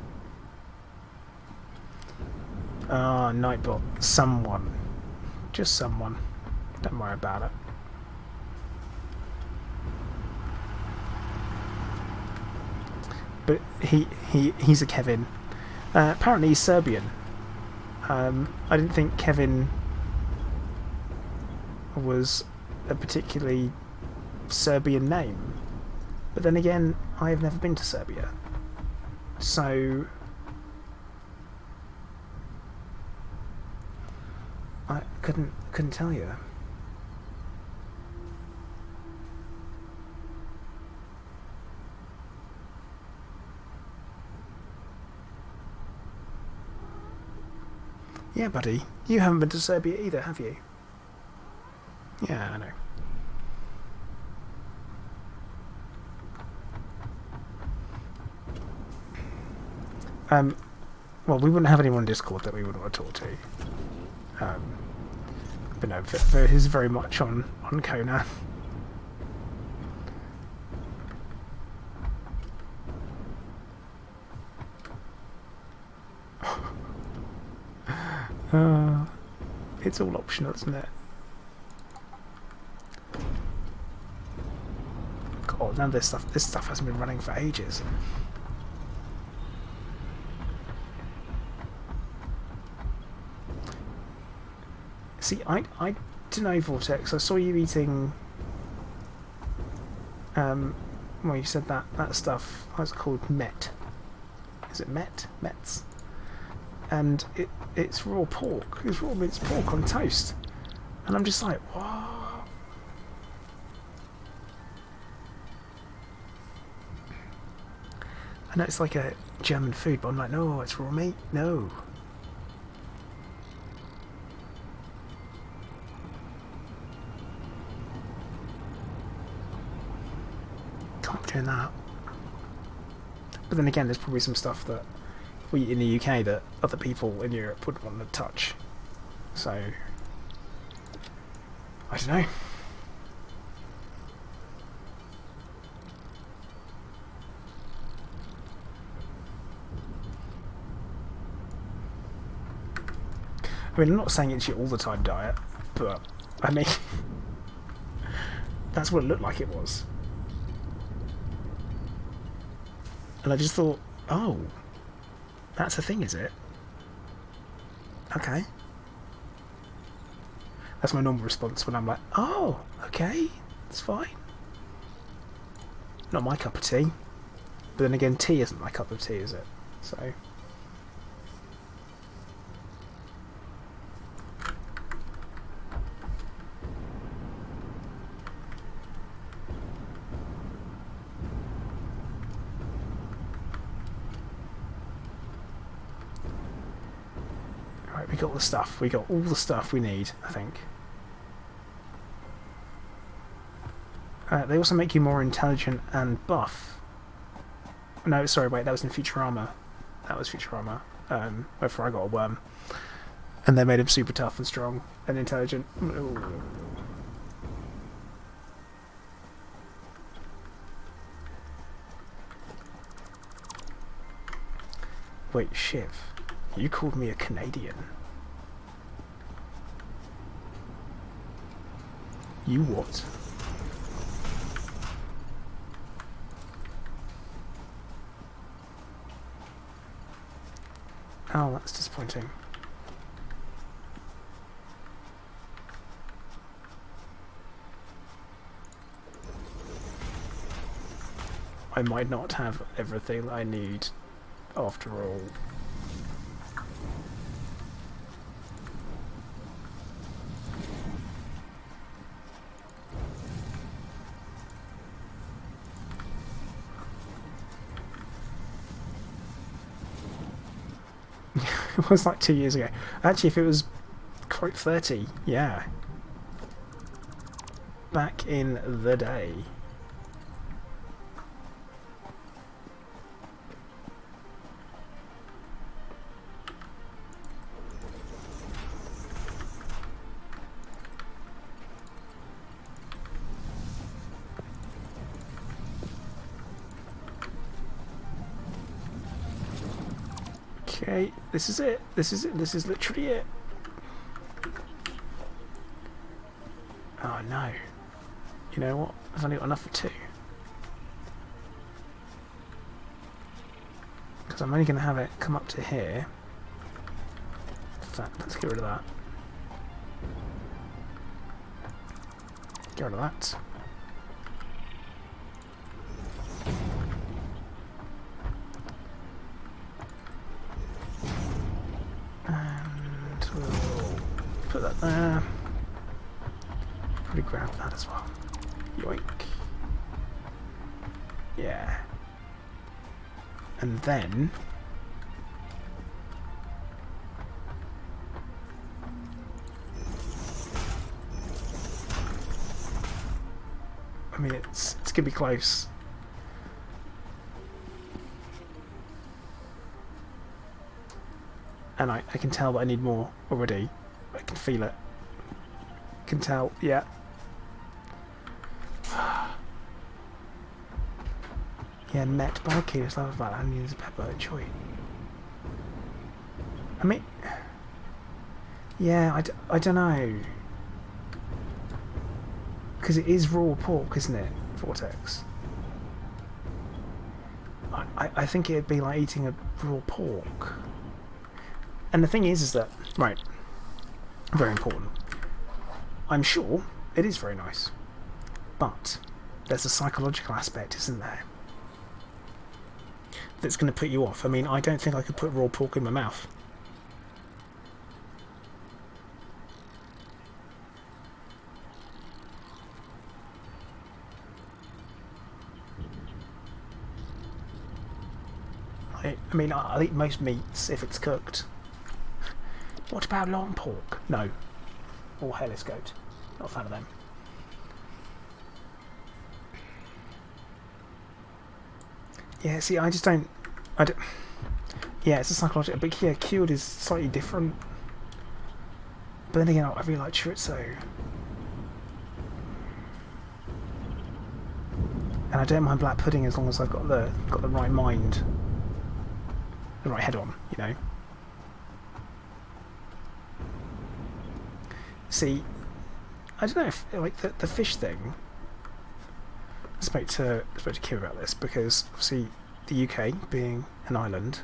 Ah, Nightbot. Someone. Just someone. Don't worry about it. But he's a Kevin. Apparently he's Serbian. I didn't think Kevin was a particularly Serbian name. But then again, I have never been to Serbia. So I couldn't tell you. Yeah, buddy. You haven't been to Serbia either, have you? Yeah, I know. Well, we wouldn't have anyone on Discord that we would want to talk to. But no, he's very much on Kona. It's all optional, isn't it? God, now this stuff hasn't been running for ages. See, I don't know, Vortex. I saw you eating. Well, you said that stuff. What's it called? Met. Is it Met? Mets. And it's raw pork. It's raw minced pork on toast. And I'm just like, what? I know it's like a German food, but I'm like, no, it's raw meat. No. Can't be doing that. But then again, there's probably some stuff that we eat in the UK that other people in Europe wouldn't want to touch. So, I don't know. I mean, I'm not saying it's your all-the-time diet, but, I mean, that's what it looked like it was. And I just thought, oh, that's a thing, is it? Okay. That's my normal response when I'm like, oh, okay, it's fine. Not my cup of tea. But then again, tea isn't my cup of tea, is it? So... we got all the stuff. We got all the stuff we need, I think. They also make you more intelligent and buff. No, sorry, wait, that was in Futurama. That was Futurama. Where I got a worm. And they made him super tough and strong and intelligent. Ooh. Wait, Shiv. You called me a Canadian. You what? Oh, that's disappointing. I might not have everything that I need after all. It was like 2 years ago. Actually, if it was quite 30, yeah. Back in the day. Okay, this is it. This is it. This is literally it. Oh no. You know what? I've only got enough for 2. Because I'm only going to have it come up to here. In fact, let's get rid of that. Get rid of that. And we'll put that there. Probably grab that as well. Yoink. Yeah. And then I mean it's gonna be close. And I can tell that I need more already. I can feel it. Can tell, yeah. Yeah, net barcade is love about onions, pepper, and choy. I mean, yeah, I don't know. Because it is raw pork, isn't it, Vortex? I think it'd be like eating a raw pork. And the thing is that, right, very important. I'm sure it is very nice. But there's a psychological aspect, isn't there? That's going to put you off. I mean, I don't think I could put raw pork in my mouth. I mean, I'll eat most meats if it's cooked. What about long pork? No. Or hairless goat. Not a fan of them. Yeah, see, I don't... Yeah, it's a psychological... But yeah, cured is slightly different. But then again, I really like chorizo. And I don't mind black pudding as long as I've got the right mind. The right head on, you know. See, I don't know if, like, the fish thing... I spoke to Kim about this because obviously the UK being an island,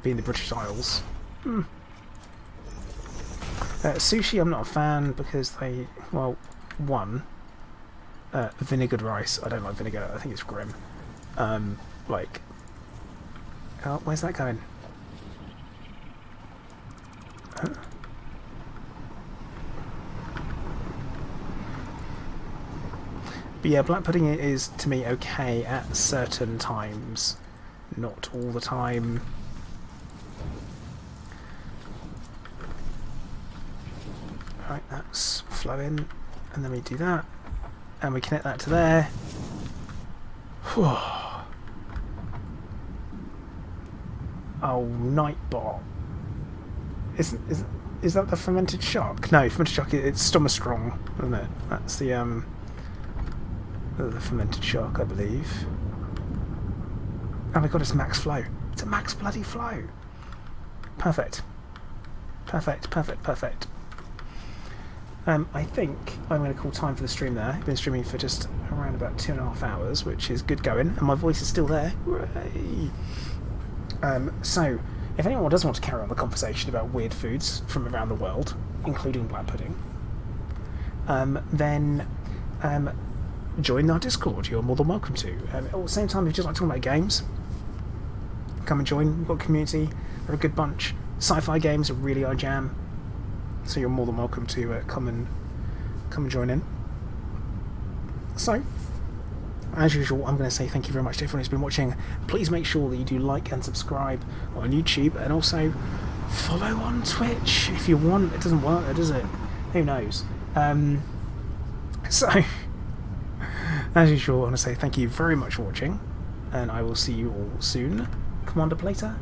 being the British Isles, sushi I'm not a fan because they, well, one, vinegared rice, I don't like vinegar, I think it's grim. Like, oh, where's that going? But yeah, black pudding is, to me, okay at certain times. Not all the time. Alright, that's flowing. And then we do that. And we connect that to there. Whew. Oh, Nightbot. Is that the fermented shark? No, fermented shark, it's stomach strong, isn't it? That's the fermented shark, I believe. Oh my god, it's max flow. It's a max bloody flow. Perfect. Perfect, perfect, perfect. I think I'm going to call time for the stream there. I've been streaming for just around about 2.5 hours, which is good going, and my voice is still there. Hooray! So, if anyone does want to carry on the conversation about weird foods from around the world, including black pudding, then join our Discord. You're more than welcome to. At the same time, if you just like talking about games, come and join. We've got a community. We're a good bunch. Sci-fi games are really our jam, so you're more than welcome to come and join in. So, as usual, I'm going to say thank you very much to everyone who's been watching. Please make sure that you do like and subscribe on YouTube, and also follow on Twitch if you want. It doesn't work, does it? Who knows? So, as usual, I want to say thank you very much for watching, and I will see you all soon. Commander Plater.